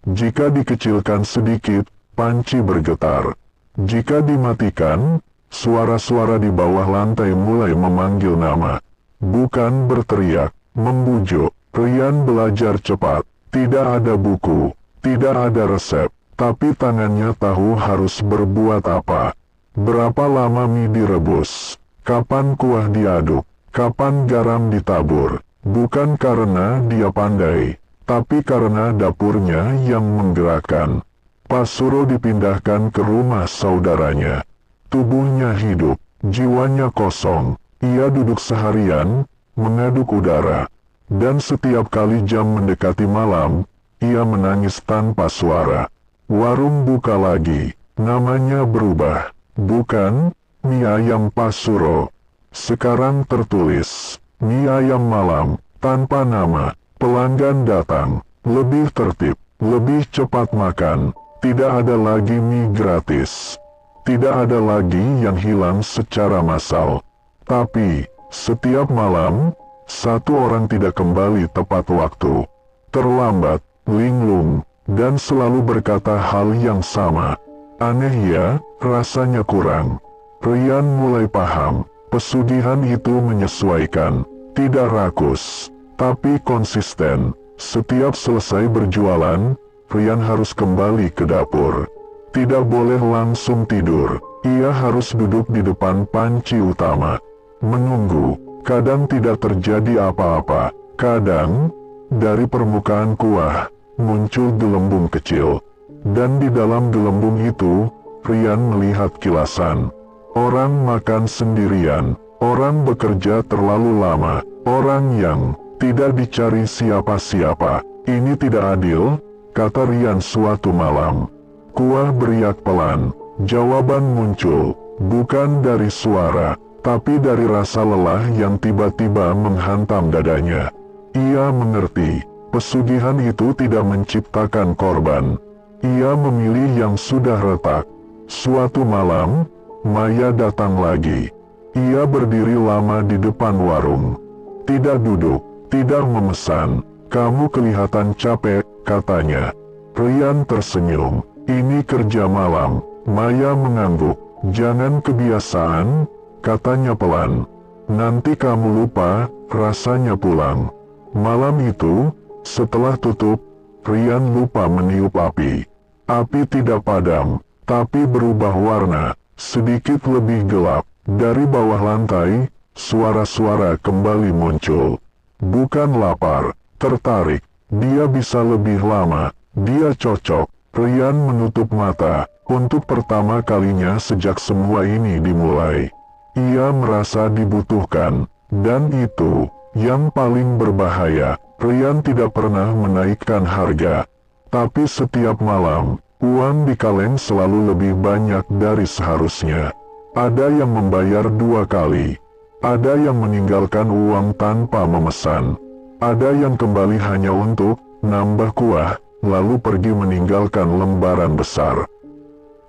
Jika dikecilkan sedikit, panci bergetar. Jika dimatikan, suara-suara di bawah lantai mulai memanggil nama. Bukan berteriak, membujuk. Rian belajar cepat. Tidak ada buku, tidak ada resep, tapi tangannya tahu harus berbuat apa. Berapa lama mie direbus, kapan kuah diaduk, kapan garam ditabur. Bukan karena dia pandai, tapi karena dapurnya yang menggerakkan. Pak Suro dipindahkan ke rumah saudaranya. Tubuhnya hidup, jiwanya kosong. Ia duduk seharian, mengaduk udara. Dan setiap kali jam mendekati malam, ia menangis tanpa suara. Warung buka lagi, namanya berubah. Bukan mie ayam Pak Suro. Sekarang tertulis, mie ayam malam, tanpa nama. Pelanggan datang, lebih tertib, lebih cepat makan. Tidak ada lagi mie gratis. Tidak ada lagi yang hilang secara massal. Tapi, setiap malam, satu orang tidak kembali tepat waktu. Terlambat, linglung, dan selalu berkata hal yang sama. Aneh ya, rasanya kurang. Rian mulai paham, pesugihan itu menyesuaikan. Tidak rakus, tapi konsisten. Setiap selesai berjualan, Rian harus kembali ke dapur. Tidak boleh langsung tidur. Ia harus duduk di depan panci utama. Menunggu. Kadang tidak terjadi apa-apa. Kadang, dari permukaan kuah, muncul gelembung kecil. Dan di dalam gelembung itu, Rian melihat kilasan. Orang makan sendirian. Orang bekerja terlalu lama. Orang yang tidak dicari siapa-siapa. Ini tidak adil, kata Rian suatu malam. Kuah beriak pelan. Jawaban muncul, bukan dari suara, tapi dari rasa lelah yang tiba-tiba menghantam dadanya. Ia mengerti, pesugihan itu tidak menciptakan korban. Ia memilih yang sudah retak. Suatu malam, Maya datang lagi. Ia berdiri lama di depan warung. Tidak duduk, tidak memesan. "Kamu kelihatan capek," katanya. Rian tersenyum. "Ini kerja malam." Maya mengangguk. "Jangan kebiasaan," katanya pelan. "Nanti kamu lupa rasanya pulang." Malam itu, setelah tutup, Rian lupa meniup api. Api tidak padam, tapi berubah warna, sedikit lebih gelap. Dari bawah lantai, suara-suara kembali muncul. Bukan lapar, tertarik. Dia bisa lebih lama. Dia cocok. Rian menutup mata. Untuk pertama kalinya sejak semua ini dimulai, ia merasa dibutuhkan. Dan itu yang paling berbahaya. Rian tidak pernah menaikkan harga. Tapi setiap malam, uang di kaleng selalu lebih banyak dari seharusnya. Ada yang membayar 2 kali. Ada yang meninggalkan uang tanpa memesan. Ada yang kembali hanya untuk nambah kuah, lalu pergi meninggalkan lembaran besar.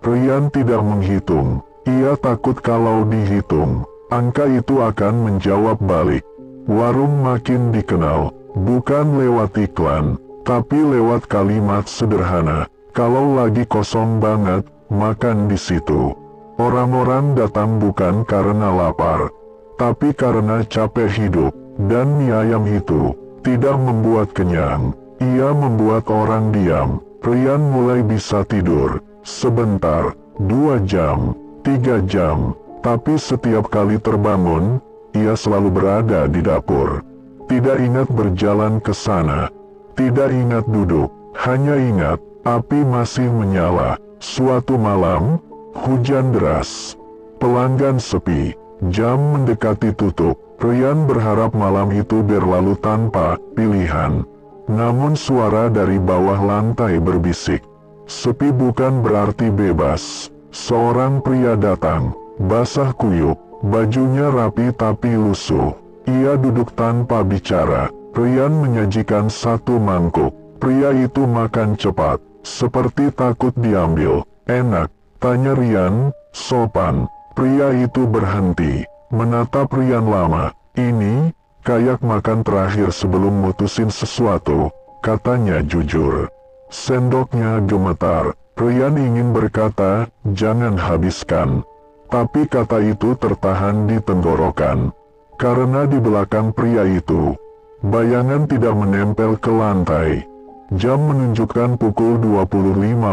Rian tidak menghitung. Ia takut kalau dihitung, angka itu akan menjawab balik. Warung makin dikenal, bukan lewat iklan, tapi lewat kalimat sederhana. Kalau lagi kosong banget, makan di situ. Orang-orang datang bukan karena lapar, tapi karena capek hidup. Dan mie ayam itu tidak membuat kenyang. Ia membuat orang diam. Rian mulai bisa tidur. Sebentar, 2 jam, 3 jam. Tapi setiap kali terbangun, ia selalu berada di dapur. Tidak ingat berjalan ke sana. Tidak ingat duduk. Hanya ingat, api masih menyala. Suatu malam, hujan deras. Pelanggan sepi, jam mendekati tutup. Rian berharap malam itu berlalu tanpa pilihan. Namun suara dari bawah lantai berbisik. Sepi bukan berarti bebas. Seorang pria datang, basah kuyup, bajunya rapi tapi lusuh. Ia duduk tanpa bicara. Rian menyajikan satu mangkuk. Pria itu makan cepat, seperti takut diambil. Enak, tanya Rian, sopan. Pria itu berhenti, menatap Rian lama. Ini, kayak makan terakhir sebelum mutusin sesuatu, katanya jujur. Sendoknya gemetar. Rian ingin berkata, jangan habiskan. Tapi kata itu tertahan di tenggorokan. Karena di belakang pria itu, bayangan tidak menempel ke lantai. Jam menunjukkan pukul 20.59.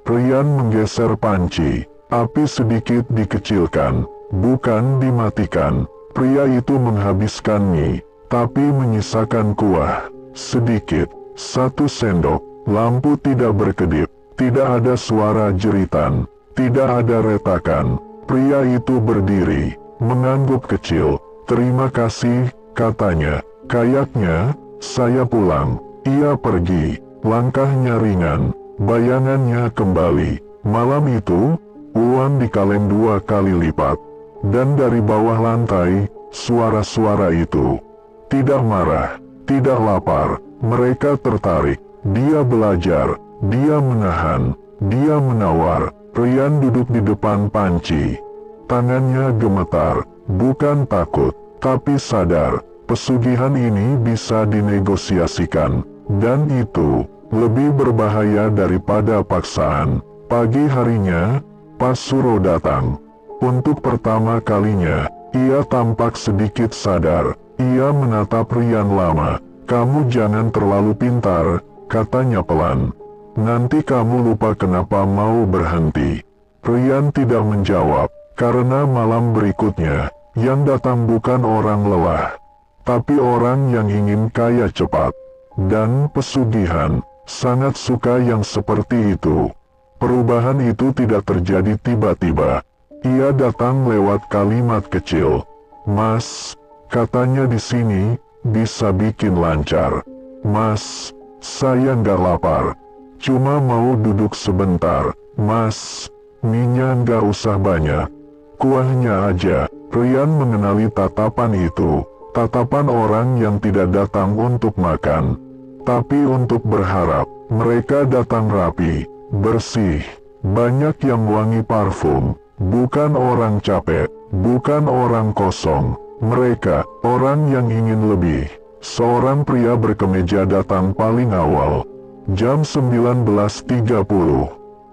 Rian menggeser panci. Api sedikit dikecilkan, bukan dimatikan. Pria itu menghabiskan mie, tapi menyisakan kuah. Sedikit, 1 sendok. Lampu tidak berkedip, tidak ada suara jeritan, tidak ada retakan. Pria itu berdiri, mengangguk kecil. Terima kasih, katanya. Kayaknya, saya pulang. Ia pergi, langkahnya ringan, bayangannya kembali. Malam itu, uang dikaleng 2 kali lipat. Dan dari bawah lantai, suara-suara itu. Tidak marah, tidak lapar, mereka tertarik. Dia belajar, dia menahan, dia menawar. Rian duduk di depan panci. Tangannya gemetar, bukan takut, tapi sadar. Pesugihan ini bisa dinegosiasikan. Dan itu, lebih berbahaya daripada paksaan. Pagi harinya, Pak Suro datang. Untuk pertama kalinya, ia tampak sedikit sadar. Ia menatap Rian lama. Kamu jangan terlalu pintar, katanya pelan. Nanti kamu lupa kenapa mau berhenti. Rian tidak menjawab, karena malam berikutnya, yang datang bukan orang lelah, tapi orang yang ingin kaya cepat. Dan pesugihan, sangat suka yang seperti itu. Perubahan itu tidak terjadi tiba-tiba. Ia datang lewat kalimat kecil. Mas, katanya di sini, bisa bikin lancar. Mas, saya nggak lapar. Cuma mau duduk sebentar. Mas, minyak nggak usah banyak. Kuahnya aja. Rian mengenali tatapan itu. Tatapan orang yang tidak datang untuk makan, tapi untuk berharap. Mereka datang rapi, bersih, banyak yang wangi parfum. Bukan orang capek, bukan orang kosong. Mereka, orang yang ingin lebih. Seorang pria berkemeja datang paling awal. Jam 19.30.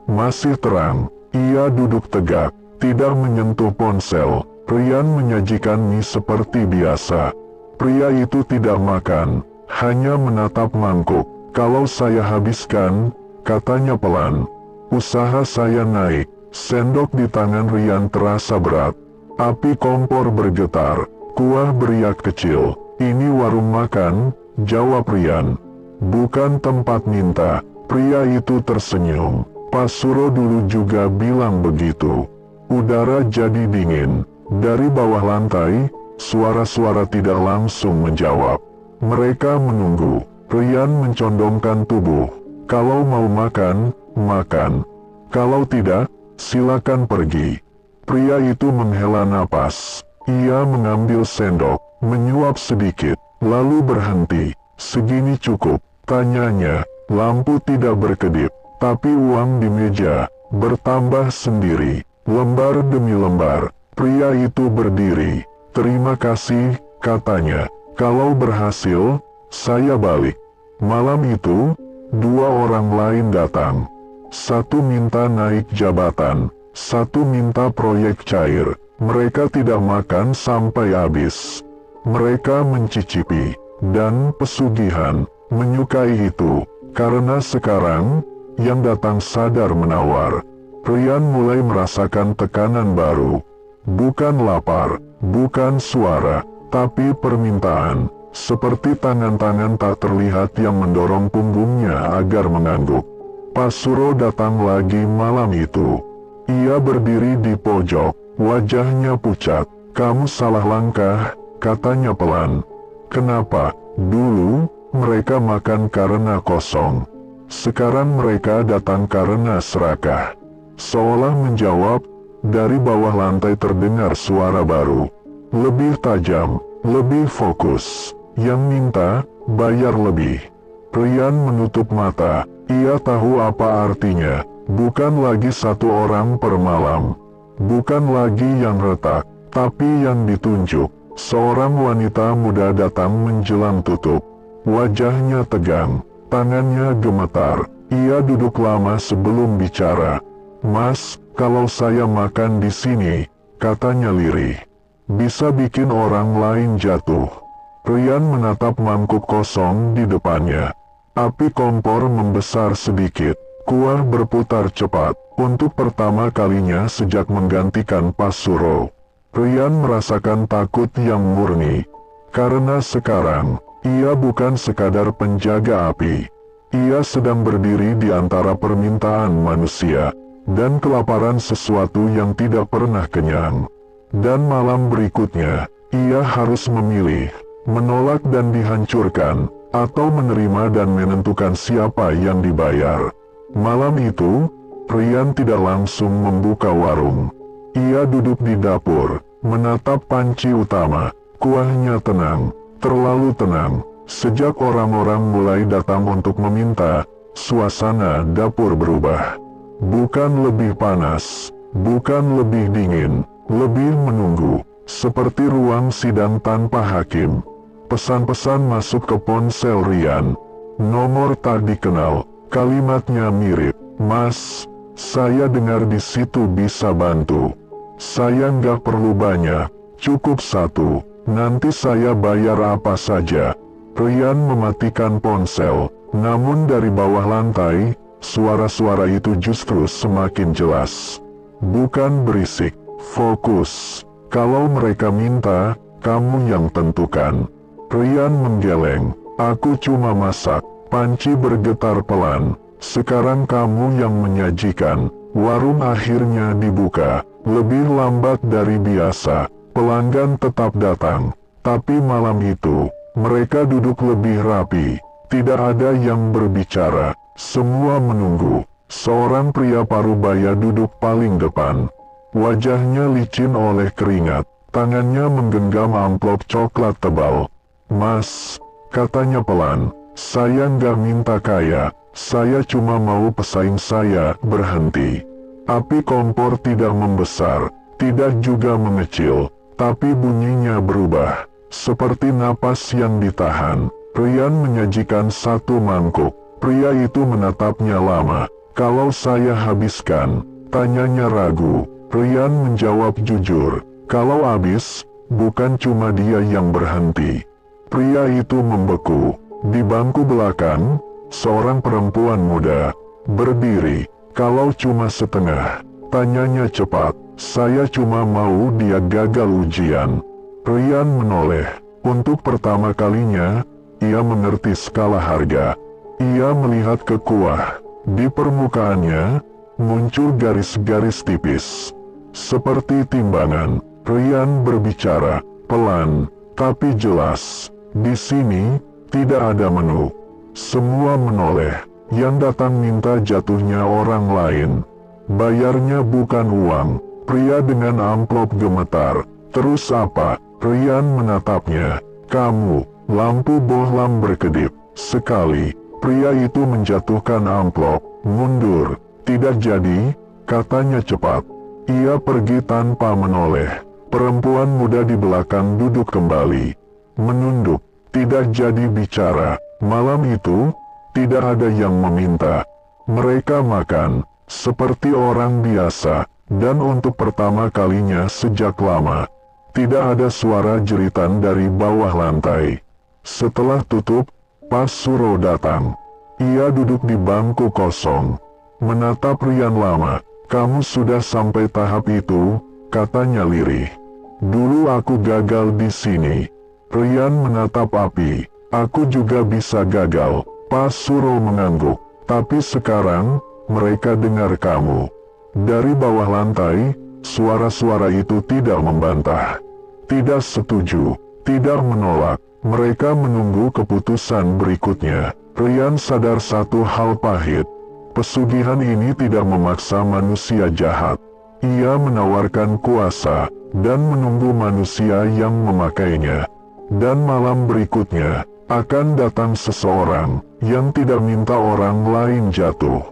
Masih terang. Ia duduk tegak, tidak menyentuh ponsel. Rian menyajikan mie seperti biasa. Pria itu tidak makan, hanya menatap mangkuk. Kalau saya habiskan, katanya pelan. Usaha saya naik. Sendok di tangan Rian terasa berat. Api kompor bergetar. Kuah beriak kecil. Ini warung makan, jawab Rian. Bukan tempat minta. Pria itu tersenyum. Pak Suro dulu juga bilang begitu. Udara jadi dingin. Dari bawah lantai, suara-suara tidak langsung menjawab. Mereka menunggu. Rian mencondongkan tubuh. Kalau mau makan, makan. Kalau tidak, silakan pergi. Pria itu menghela napas. Ia mengambil sendok, menyuap sedikit, lalu berhenti. Segini cukup, tanyanya. Lampu tidak berkedip, tapi uang di meja bertambah sendiri, lembar demi lembar. Pria itu berdiri. Terima kasih, katanya. Kalau berhasil, saya balik. Malam itu, 2 orang lain datang. Satu minta naik jabatan, satu minta proyek cair. Mereka tidak makan sampai habis. Mereka mencicipi, dan pesugihan menyukai itu. Karena sekarang, yang datang sadar menawar. Rian mulai merasakan tekanan baru. Bukan lapar, bukan suara, tapi permintaan. Seperti tangan-tangan tak terlihat yang mendorong punggungnya agar mengangguk. Pak Suro datang lagi malam itu. Ia berdiri di pojok, wajahnya pucat. "Kamu salah langkah," katanya pelan. "Kenapa? Dulu, mereka makan karena kosong. Sekarang mereka datang karena serakah." Seolah menjawab, dari bawah lantai terdengar suara baru. Lebih tajam, lebih fokus. "Yang minta, bayar lebih." Rian menutup mata. Ia tahu apa artinya. Bukan lagi satu orang per malam. Bukan lagi yang retak, tapi yang ditunjuk. Seorang wanita muda datang menjelang tutup. Wajahnya tegang, tangannya gemetar. Ia duduk lama sebelum bicara. "Mas, kalau saya makan di sini," katanya lirih, "bisa bikin orang lain jatuh." Rian menatap mangkuk kosong di depannya. Api kompor membesar sedikit. Kuah berputar cepat. Untuk pertama kalinya sejak menggantikan Pak Suro, Rian merasakan takut yang murni. Karena sekarang, ia bukan sekadar penjaga api. Ia sedang berdiri di antara permintaan manusia dan kelaparan sesuatu yang tidak pernah kenyang. Dan malam berikutnya, ia harus memilih, menolak dan dihancurkan, atau menerima dan menentukan siapa yang dibayar. Malam itu, Rian tidak langsung membuka warung. Ia duduk di dapur, menatap panci utama. Kuahnya tenang, terlalu tenang. Sejak orang-orang mulai datang untuk meminta, suasana dapur berubah. Bukan lebih panas, bukan lebih dingin, lebih menunggu. Seperti ruang sidang tanpa hakim. Pesan-pesan masuk ke ponsel Rian. Nomor tak dikenal. Kalimatnya mirip. "Mas, saya dengar di situ bisa bantu. Saya nggak perlu banyak, cukup satu. Nanti saya bayar apa saja." Rian mematikan ponsel, namun dari bawah lantai, suara-suara itu justru semakin jelas. Bukan berisik, fokus. "Kalau mereka minta, kamu yang tentukan." Rian menggeleng. "Aku cuma masak." Panci bergetar pelan. "Sekarang kamu yang menyajikan." Warung akhirnya dibuka. Lebih lambat dari biasa. Pelanggan tetap datang. Tapi malam itu, mereka duduk lebih rapi. Tidak ada yang berbicara. Semua menunggu. Seorang pria parubaya duduk paling depan. Wajahnya licin oleh keringat. Tangannya menggenggam amplop coklat tebal. "Mas," katanya pelan, "saya nggak minta kaya. Saya cuma mau pesaing saya berhenti." Api kompor tidak membesar, tidak juga mengecil, tapi bunyinya berubah. Seperti napas yang ditahan. Rian menyajikan satu mangkuk. Pria itu menatapnya lama. "Kalau saya habiskan?" tanyanya ragu. Rian menjawab jujur. "Kalau habis, bukan cuma dia yang berhenti." Pria itu membeku. Di bangku belakang, seorang perempuan muda berdiri. "Kalau cuma setengah?" tanyanya cepat. "Saya cuma mau dia gagal ujian." Rian menoleh. Untuk pertama kalinya, ia mengerti skala harga. Ia melihat ke kuah. Di permukaannya, muncul garis-garis tipis. Seperti timbangan, Rian berbicara, pelan, tapi jelas. "Di sini, tidak ada menu." Semua menoleh. Yang datang minta jatuhnya orang lain. Bayarnya bukan uang. Pria dengan amplop gemetar. "Terus apa?" Rian menatapnya. "Kamu." Lampu bohlam berkedip. Sekali, pria itu menjatuhkan amplop. "Mundur." "Tidak jadi," katanya cepat. Ia pergi tanpa menoleh. Perempuan muda di belakang duduk kembali. Menunduk. Tidak jadi bicara. Malam itu, tidak ada yang meminta. Mereka makan, seperti orang biasa, dan untuk pertama kalinya sejak lama, tidak ada suara jeritan dari bawah lantai. Setelah tutup, Pak Suro datang. Ia duduk di bangku kosong, menatap Rian lama. "Kamu sudah sampai tahap itu," katanya lirih. "Dulu aku gagal di sini." Rian menatap api. "Aku juga bisa gagal." Pak Suro mengangguk. "Tapi sekarang, mereka dengar kamu." Dari bawah lantai, suara-suara itu tidak membantah, tidak setuju, tidak menolak. Mereka menunggu keputusan berikutnya. Ryan sadar satu hal pahit. Pesugihan ini tidak memaksa manusia jahat. Ia menawarkan kuasa dan menunggu manusia yang memakainya. Dan malam berikutnya akan datang seseorang yang tidak minta orang lain jatuh,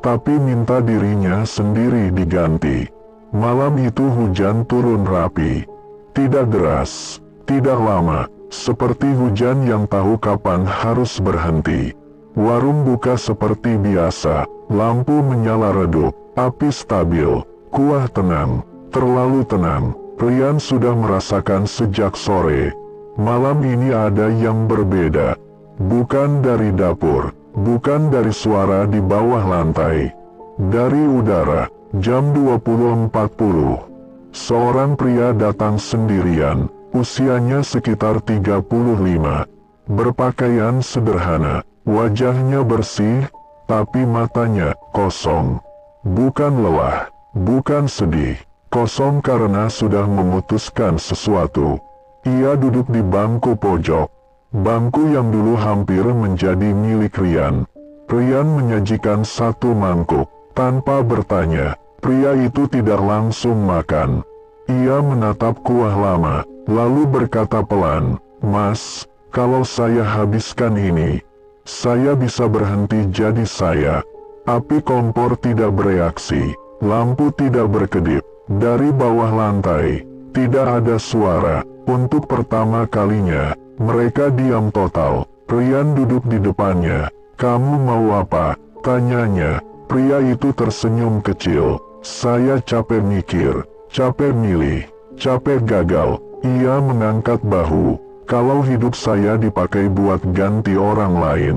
tapi minta dirinya sendiri diganti. Malam itu hujan turun rapi. Tidak deras, tidak lama, seperti hujan yang tahu kapan harus berhenti. Warung buka seperti biasa, lampu menyala redup, api stabil, kuah tenang, terlalu tenang. Ryan sudah merasakan sejak sore. Malam ini ada yang berbeda. Bukan dari dapur, bukan dari suara di bawah lantai. Dari udara, jam 20.40. Seorang pria datang sendirian. Usianya sekitar 35, berpakaian sederhana, wajahnya bersih, tapi matanya kosong. Bukan lelah, bukan sedih, kosong karena sudah memutuskan sesuatu. Ia duduk di bangku pojok, bangku yang dulu hampir menjadi milik Ryan. Ryan menyajikan satu mangkuk, tanpa bertanya. Pria itu tidak langsung makan. Ia menatap kuah lama, lalu berkata pelan, "Mas, kalau saya habiskan ini, saya bisa berhenti jadi saya." Api kompor tidak bereaksi, lampu tidak berkedip. Dari bawah lantai, tidak ada suara. Untuk pertama kalinya, mereka diam total. Ryan duduk di depannya. "Kamu mau apa?" tanyanya. Pria itu tersenyum kecil. "Saya capek mikir, capek milih, capek gagal." Ia mengangkat bahu. "Kalau hidup saya dipakai buat ganti orang lain,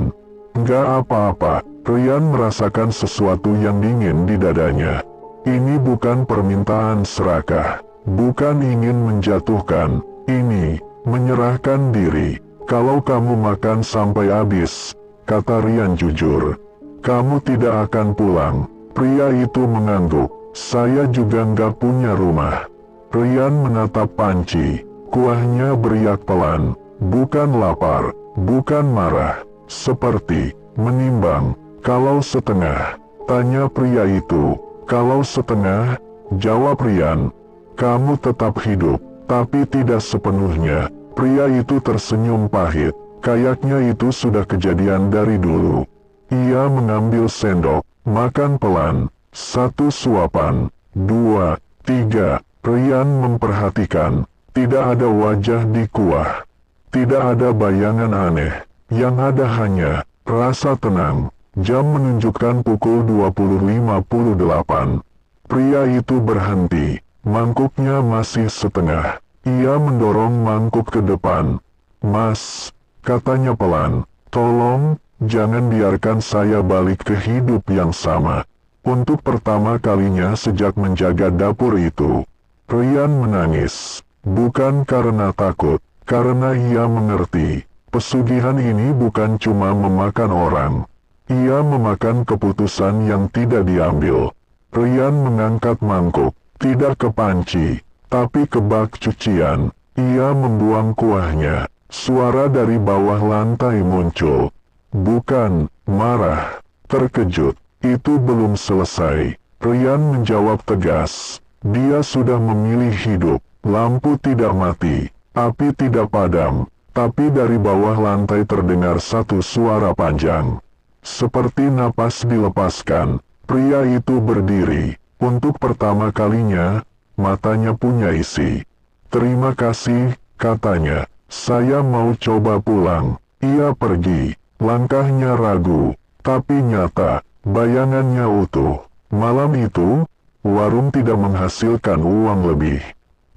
nggak apa-apa." Ryan merasakan sesuatu yang dingin di dadanya. Ini bukan permintaan serakah, bukan ingin menjatuhkan. Ini menyerahkan diri. "Kalau kamu makan sampai habis," kata Ryan jujur, "kamu tidak akan pulang." Pria itu mengangguk. "Saya juga nggak punya rumah." Ryan menatap panci. Kuahnya beriak pelan. Bukan lapar, bukan marah. Seperti menimbang. "Kalau setengah?" tanya pria itu. "Kalau setengah?" jawab Ryan. "Kamu tetap hidup, tapi tidak sepenuhnya." Pria itu tersenyum pahit. Kayaknya itu sudah kejadian dari dulu. Ia mengambil sendok, makan pelan. Satu suapan, dua, tiga. Ryan memperhatikan. Tidak ada wajah di kuah. Tidak ada bayangan aneh. Yang ada hanya rasa tenang. Jam menunjukkan pukul 20.58. Pria itu berhenti. Mangkuknya masih setengah. Ia mendorong mangkuk ke depan. "Mas," katanya pelan, "tolong, jangan biarkan saya balik ke hidup yang sama." Untuk pertama kalinya sejak menjaga dapur itu, Ryan menangis. Bukan karena takut, karena ia mengerti. Pesugihan ini bukan cuma memakan orang. Ia memakan keputusan yang tidak diambil. Ryan mengangkat mangkuk, tidak ke panci, tapi ke bak cucian. Ia membuang kuahnya. Suara dari bawah lantai muncul. Bukan marah, terkejut. Itu belum selesai. Ryan menjawab tegas. Dia sudah memilih hidup. Lampu tidak mati, api tidak padam, tapi dari bawah lantai terdengar satu suara panjang. Seperti napas dilepaskan, pria itu berdiri. Untuk pertama kalinya, matanya punya isi. "Terima kasih," katanya. "Saya mau coba pulang." Ia pergi. Langkahnya ragu, tapi nyata. Bayangannya utuh. Malam itu, warung tidak menghasilkan uang lebih.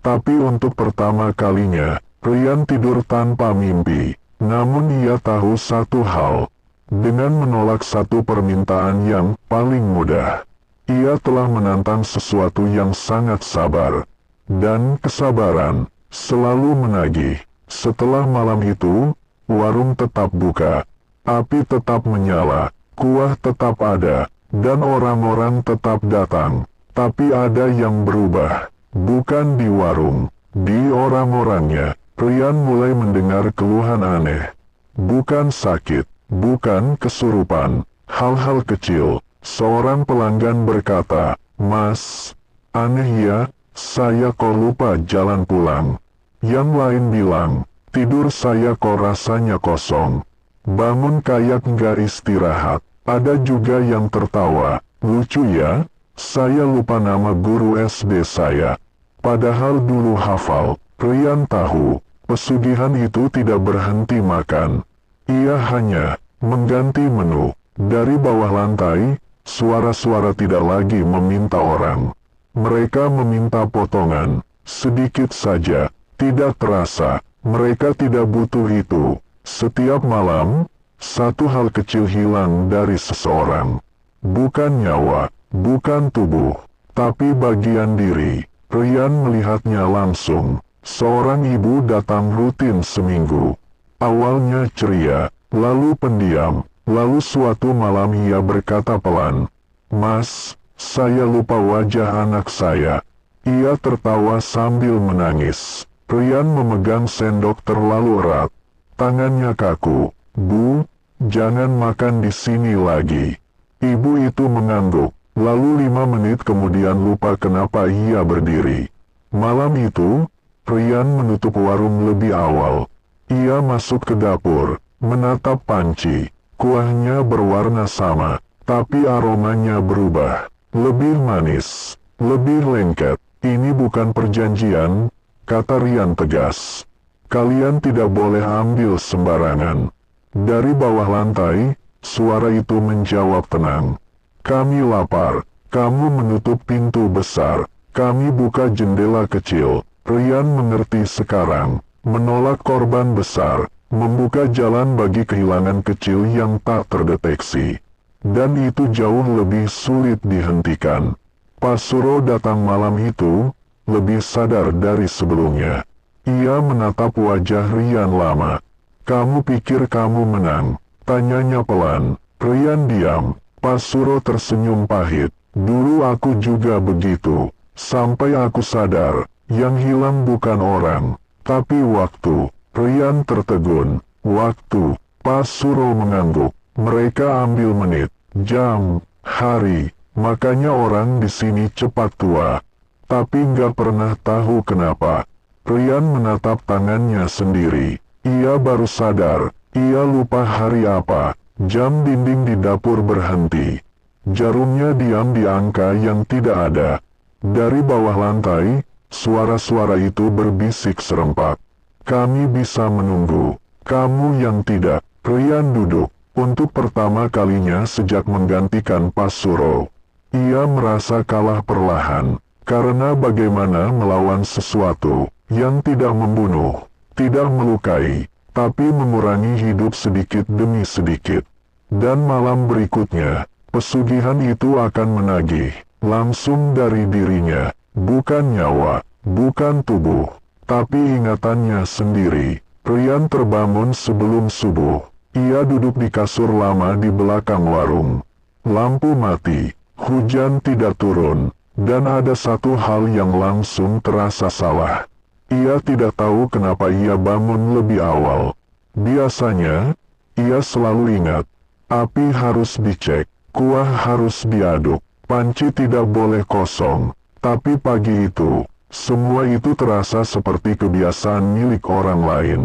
Tapi untuk pertama kalinya, Ryan tidur tanpa mimpi. Namun ia tahu satu hal. Dengan menolak satu permintaan yang paling mudah, ia telah menantang sesuatu yang sangat sabar. Dan kesabaran selalu menagih. Setelah malam itu, warung tetap buka. Api tetap menyala. Kuah tetap ada. Dan orang-orang tetap datang. Tapi ada yang berubah, bukan di warung, di orang-orangnya. Rian mulai mendengar keluhan aneh. Bukan sakit, bukan kesurupan, hal-hal kecil. Seorang pelanggan berkata, "Mas, aneh ya, saya kok lupa jalan pulang." Yang lain bilang, "Tidur saya kok rasanya kosong. Bangun kayak nggak istirahat." Ada juga yang tertawa, "Lucu ya, saya lupa nama guru SD saya." Padahal dulu hafal. Rian tahu, pesugihan itu tidak berhenti makan. Ia hanya mengganti menu. Dari bawah lantai, suara-suara tidak lagi meminta orang. Mereka meminta potongan, sedikit saja, tidak terasa. Mereka tidak butuh itu. Setiap malam, satu hal kecil hilang dari seseorang. Bukan nyawa, bukan tubuh, tapi bagian diri. Rian melihatnya langsung. Seorang ibu datang rutin seminggu. Awalnya ceria, lalu pendiam, lalu suatu malam ia berkata pelan, "Mas, saya lupa wajah anak saya." Ia tertawa sambil menangis. Rian memegang sendok terlalu erat. Tangannya kaku. "Bu, jangan makan di sini lagi." Ibu itu mengangguk. Lalu 5 menit kemudian lupa kenapa ia berdiri. Malam itu, Rian menutup warung lebih awal. Ia masuk ke dapur, menatap panci. Kuahnya berwarna sama, tapi aromanya berubah. Lebih manis, lebih lengket. "Ini bukan perjanjian," kata Rian tegas. "Kalian tidak boleh ambil sembarangan." Dari bawah lantai, suara itu menjawab tenang. "Kami lapar." Kamu menutup pintu besar, kami buka jendela kecil. Rian mengerti sekarang. Menolak korban besar, membuka jalan bagi kehilangan kecil yang tak terdeteksi. Dan itu jauh lebih sulit dihentikan. Pak Suro datang malam itu, lebih sadar dari sebelumnya. Ia menatap wajah Rian lama. "Kamu pikir kamu menang?" tanyanya pelan. Rian diam. Pak Suro tersenyum pahit. "Dulu aku juga begitu, sampai aku sadar, yang hilang bukan orang, tapi waktu." Rian tertegun. "Waktu?" Pak Suro mengangguk. "Mereka ambil menit, jam, hari, makanya orang di sini cepat tua. Tapi nggak pernah tahu kenapa." Rian menatap tangannya sendiri. Ia baru sadar, ia lupa hari apa. Jam dinding di dapur berhenti. Jarumnya diam di angka yang tidak ada. Dari bawah lantai, suara-suara itu berbisik serempak. "Kami bisa menunggu, kamu yang tidak." Rian duduk. Untuk pertama kalinya sejak menggantikan Pak Suro, ia merasa kalah perlahan. Karena bagaimana melawan sesuatu yang tidak membunuh, tidak melukai, tapi mengurangi hidup sedikit demi sedikit. Dan malam berikutnya, pesugihan itu akan menagih, langsung dari dirinya, bukan nyawa, bukan tubuh, tapi ingatannya sendiri. Rian terbangun sebelum subuh. Ia duduk di kasur lama di belakang warung. Lampu mati, hujan tidak turun, dan ada satu hal yang langsung terasa salah. Ia tidak tahu kenapa ia bangun lebih awal. Biasanya, ia selalu ingat, api harus dicek, kuah harus diaduk, panci tidak boleh kosong. Tapi pagi itu, semua itu terasa seperti kebiasaan milik orang lain.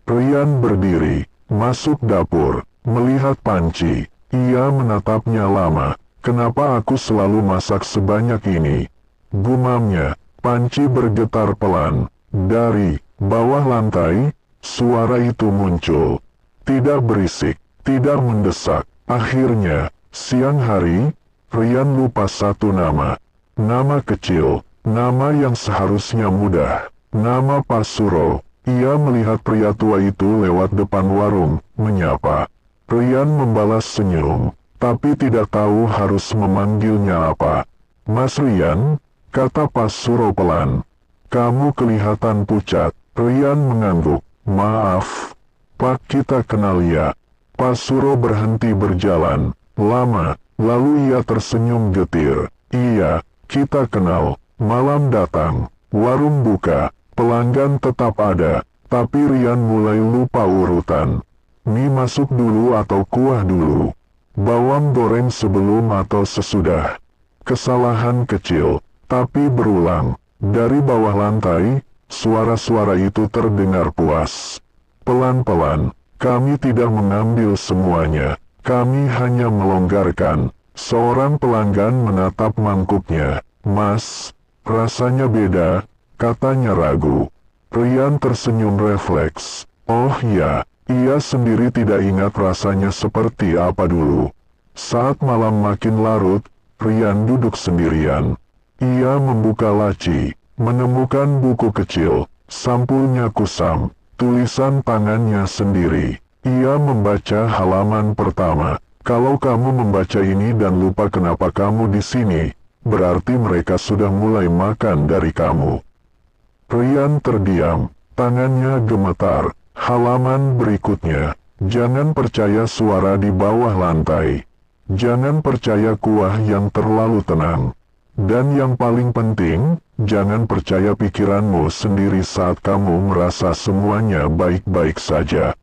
Rian berdiri, masuk dapur, melihat panci. Ia menatapnya lama. "Kenapa aku selalu masak sebanyak ini?" Gumamnya. Panci bergetar pelan. Dari bawah lantai, suara itu muncul. Tidak berisik, tidak mendesak. Akhirnya, siang hari, Rian lupa satu nama. Nama kecil, nama yang seharusnya mudah. Nama Pak Suro. Ia melihat pria tua itu lewat depan warung, menyapa. Rian membalas senyum, tapi tidak tahu harus memanggilnya apa. "Mas Rian," kata Pak Suro pelan. "Kamu kelihatan pucat." Rian mengangguk. "Maaf, Pak, kita kenal ya." Pak Suro berhenti berjalan lama, lalu ia tersenyum getir. "Iya, Kita kenal, malam datang, warung buka, pelanggan tetap ada, tapi Rian mulai lupa urutan. Mie masuk dulu atau kuah dulu? Bawang goreng sebelum atau sesudah? Kesalahan kecil, tapi berulang. Dari bawah lantai, suara-suara itu terdengar puas. Pelan-pelan, kami tidak mengambil semuanya, kami hanya melonggarkan. Seorang pelanggan menatap mangkuknya. Mas, rasanya beda, katanya ragu. Rian tersenyum refleks. Oh ya, ia sendiri tidak ingat rasanya seperti apa dulu. Saat malam makin larut, Rian duduk sendirian. Ia membuka laci, menemukan buku kecil, sampulnya kusam, tulisan tangannya sendiri. Ia membaca halaman pertama. Kalau kamu membaca ini dan lupa kenapa kamu di sini, berarti mereka sudah mulai makan dari kamu. Rian terdiam, tangannya gemetar. Halaman berikutnya, jangan percaya suara di bawah lantai. Jangan percaya kuah yang terlalu tenang. Dan yang paling penting, jangan percaya pikiranmu sendiri saat kamu merasa semuanya baik-baik saja.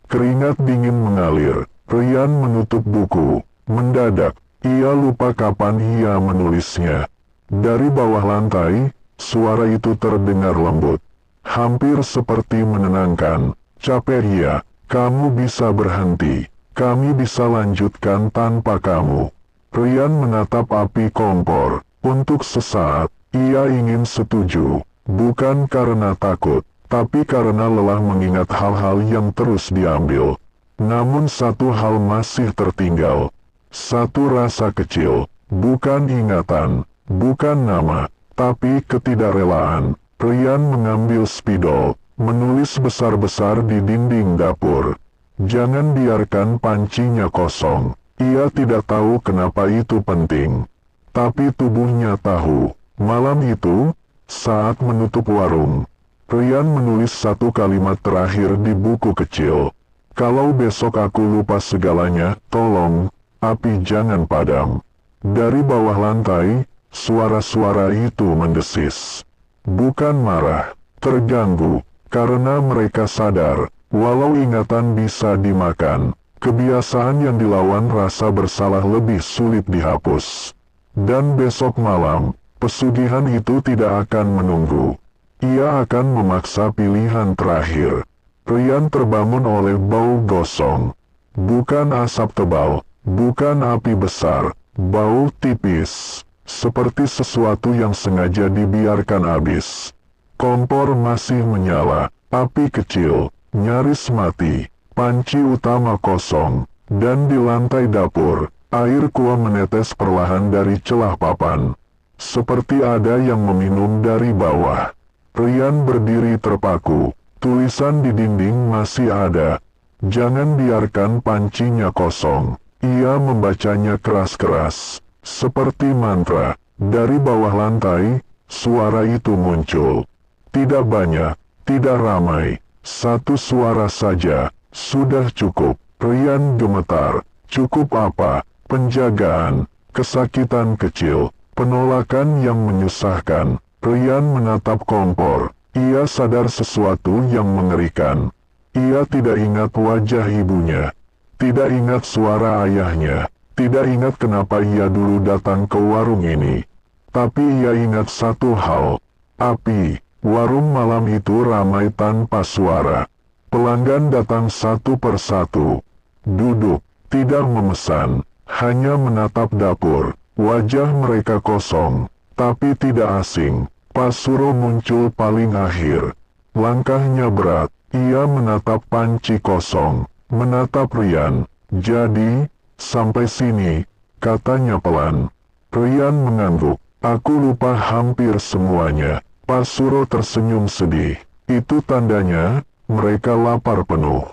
Keringat dingin mengalir. Rian menutup buku. Mendadak, ia lupa kapan ia menulisnya. Dari bawah lantai, suara itu terdengar lembut. Hampir seperti menenangkan. Capek ya, kamu bisa berhenti. Kami bisa lanjutkan tanpa kamu. Rian menatap api kompor. Untuk sesaat, ia ingin setuju. Bukan karena takut, tapi karena lelah mengingat hal-hal yang terus diambil. Namun satu hal masih tertinggal. Satu rasa kecil, bukan ingatan, bukan nama, tapi ketidakrelaan. Rian mengambil spidol, menulis besar-besar di dinding dapur. Jangan biarkan pancinya kosong. Ia tidak tahu kenapa itu penting. Tapi tubuhnya tahu. Malam itu, saat menutup warung, Rian menulis satu kalimat terakhir di buku kecil. Kalau besok aku lupa segalanya, tolong, api jangan padam. Dari bawah lantai, suara-suara itu mendesis. Bukan marah, terganggu, karena mereka sadar, walau ingatan bisa dimakan, kebiasaan yang dilawan rasa bersalah lebih sulit dihapus. Dan besok malam, pesugihan itu tidak akan menunggu. Ia akan memaksa pilihan terakhir. Rian terbangun oleh bau gosong. Bukan asap tebal, bukan api besar, bau tipis. Seperti sesuatu yang sengaja dibiarkan habis. Kompor masih menyala, api kecil, nyaris mati, panci utama kosong, dan di lantai dapur, air kuah menetes perlahan dari celah papan. Seperti ada yang meminum dari bawah. Rian berdiri terpaku. Tulisan di dinding masih ada. Jangan biarkan pancinya kosong. Ia membacanya keras-keras. Seperti mantra. Dari bawah lantai, suara itu muncul. Tidak banyak, tidak ramai. Satu suara saja. Sudah cukup. Rian gemetar. Cukup apa? Penjagaan. Kesakitan kecil. Penolakan yang menyusahkan. Rian menatap kompor. Ia sadar sesuatu yang mengerikan. Ia tidak ingat wajah ibunya. Tidak ingat suara ayahnya. Tidak ingat kenapa ia dulu datang ke warung ini. Tapi ia ingat satu hal. Api. Warung malam itu ramai tanpa suara. Pelanggan datang satu persatu. Duduk. Tidak memesan. Hanya menatap dapur. Wajah mereka kosong. Tapi tidak asing. Pak Suro muncul paling akhir. Langkahnya berat. Ia menatap panci kosong. Menatap Rian. Jadi, sampai sini, katanya pelan. Rian mengangguk. Aku lupa hampir semuanya. Pak Suro tersenyum sedih. Itu tandanya, mereka lapar penuh.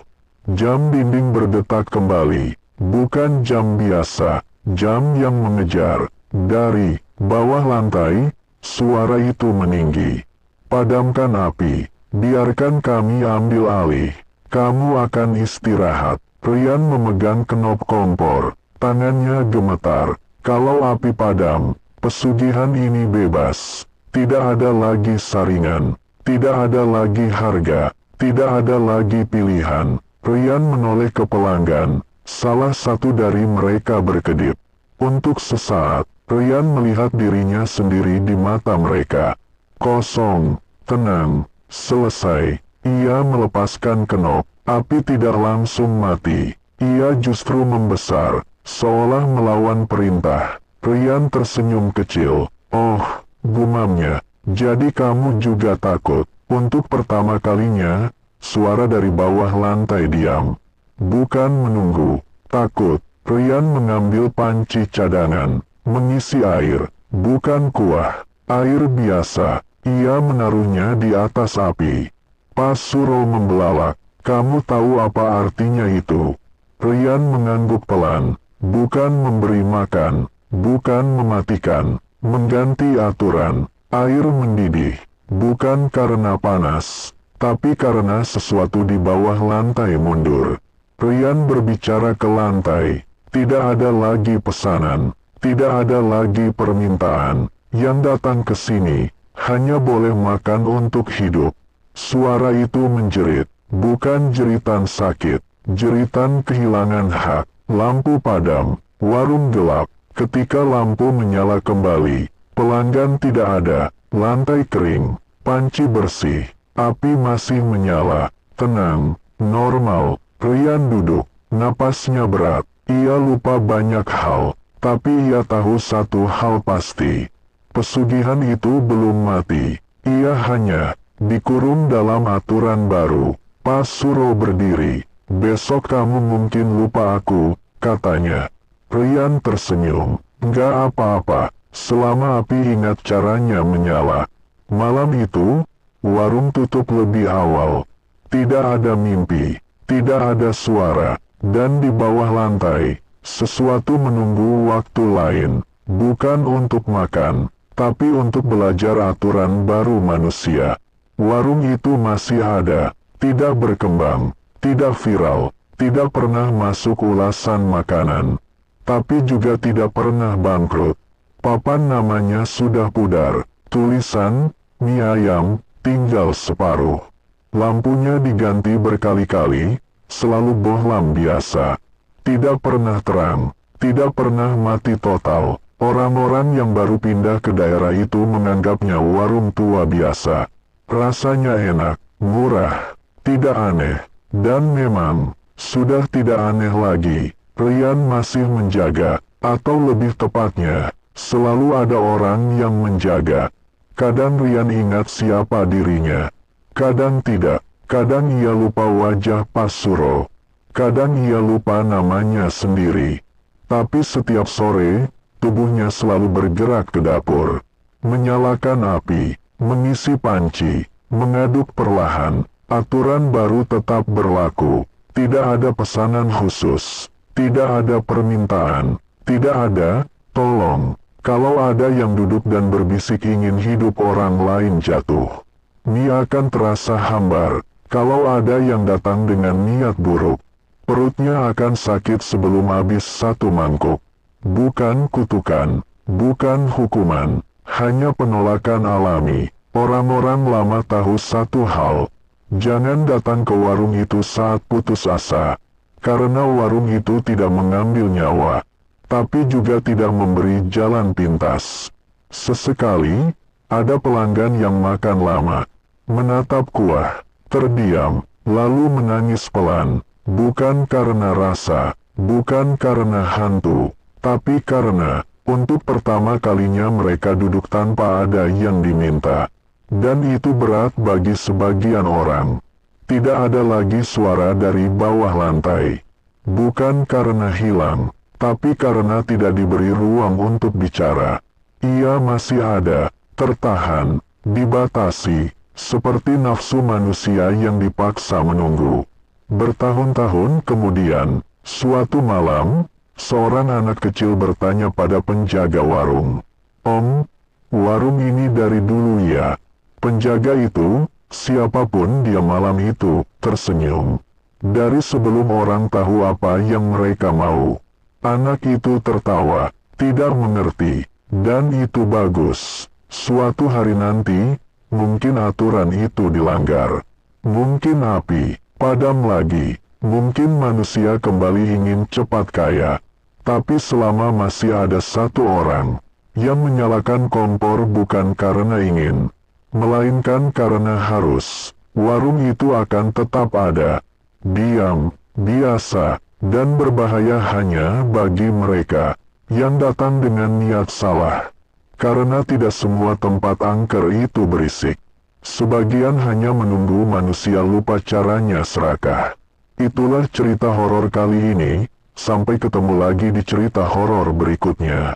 Jam dinding berdetak kembali. Bukan jam biasa. Jam yang mengejar. Dari bawah lantai, suara itu meninggi. Padamkan api, biarkan kami ambil alih. Kamu akan istirahat. Rian memegang knop kompor. Tangannya gemetar. Kalau api padam, Pesugihan ini bebas. Tidak ada lagi saringan. Tidak ada lagi harga. Tidak ada lagi pilihan. Ryan menoleh ke pelanggan. Salah satu dari mereka berkedip. Untuk sesaat, Ryan melihat dirinya sendiri di mata mereka. Kosong, tenang, selesai. Ia melepaskan kenop. Api tidak langsung mati. Ia justru membesar, seolah melawan perintah. Ryan tersenyum kecil. Oh, gumamnya, jadi kamu juga takut. Untuk pertama kalinya, suara dari bawah lantai diam. Bukan menunggu, takut. Ryan mengambil panci cadangan, mengisi air, bukan kuah, air biasa. Ia menaruhnya di atas api. Pas Suro membelalak. Kamu tahu apa artinya itu? Ryan mengangguk pelan. Bukan memberi makan, bukan mematikan, mengganti aturan. Air mendidih, bukan karena panas, tapi karena sesuatu di bawah lantai mundur. Ryan berbicara ke lantai. Tidak ada lagi pesanan, tidak ada lagi permintaan. Yang datang ke sini hanya boleh makan untuk hidup. Suara itu menjerit. Bukan jeritan sakit, jeritan kehilangan hak. Lampu padam, warung gelap. Ketika lampu menyala kembali, pelanggan tidak ada, lantai kering, panci bersih, api masih menyala. Tenang, normal. Ryan duduk, napasnya berat. Ia lupa banyak hal, tapi ia tahu satu hal pasti. Pesugihan itu belum mati. Ia hanya dikurung dalam aturan baru. Pas Suro berdiri. Besok kamu mungkin lupa aku, katanya. Ryan tersenyum. Enggak apa-apa, selama api ingat caranya menyala. Malam itu, warung tutup lebih awal. Tidak ada mimpi, tidak ada suara, dan di bawah lantai, sesuatu menunggu waktu lain. Bukan untuk makan, tapi untuk belajar aturan baru manusia. Warung itu masih ada. Tidak berkembang, tidak viral, tidak pernah masuk ulasan makanan, tapi juga tidak pernah bangkrut. Papan namanya sudah pudar, tulisan, mie ayam, tinggal separuh. Lampunya diganti berkali-kali, selalu bohlam biasa. Tidak pernah terang, tidak pernah mati total. Orang-orang yang baru pindah ke daerah itu menganggapnya warung tua biasa. Rasanya enak, murah. Tidak aneh, dan memang, sudah tidak aneh lagi. Ryan masih menjaga, atau lebih tepatnya, selalu ada orang yang menjaga. Kadang Ryan ingat siapa dirinya, kadang tidak, kadang ia lupa wajah Pas Suro, kadang ia lupa namanya sendiri. Tapi setiap sore, tubuhnya selalu bergerak ke dapur, menyalakan api, mengisi panci, mengaduk perlahan. Aturan baru tetap berlaku. Tidak ada pesanan khusus. Tidak ada permintaan. Tidak ada, tolong. Kalau ada yang duduk dan berbisik ingin hidup orang lain jatuh, mie akan terasa hambar. Kalau ada yang datang dengan niat buruk, perutnya akan sakit sebelum habis satu mangkuk. Bukan kutukan, bukan hukuman, hanya penolakan alami. Orang-orang lama tahu satu hal. Jangan datang ke warung itu saat putus asa, karena warung itu tidak mengambil nyawa, tapi juga tidak memberi jalan pintas. Sesekali, ada pelanggan yang makan lama, menatap kuah, terdiam, lalu menangis pelan, bukan karena rasa, bukan karena hantu, tapi karena, untuk pertama kalinya mereka duduk tanpa ada yang diminta. Dan itu berat bagi sebagian orang. Tidak ada lagi suara dari bawah lantai. Bukan karena hilang, tapi karena tidak diberi ruang untuk bicara. Ia masih ada, tertahan, dibatasi, seperti nafsu manusia yang dipaksa menunggu. Bertahun-tahun kemudian, suatu malam, seorang anak kecil bertanya pada penjaga warung. Om, warung ini dari dulu ya? Penjaga itu, siapapun dia malam itu, tersenyum. Dari sebelum orang tahu apa yang mereka mau. Anak itu tertawa, tidak mengerti, Dan itu bagus. Suatu hari nanti, mungkin aturan itu dilanggar. Mungkin api padam lagi. Mungkin manusia kembali ingin cepat kaya. Tapi selama masih ada satu orang yang menyalakan kompor bukan karena ingin, melainkan karena harus, warung itu akan tetap ada. Diam, biasa, dan berbahaya hanya bagi mereka yang datang dengan niat salah. Karena tidak semua tempat angker itu berisik. Sebagian hanya menunggu manusia lupa caranya serakah. Itulah cerita horor kali ini. Sampai ketemu lagi di cerita horor berikutnya.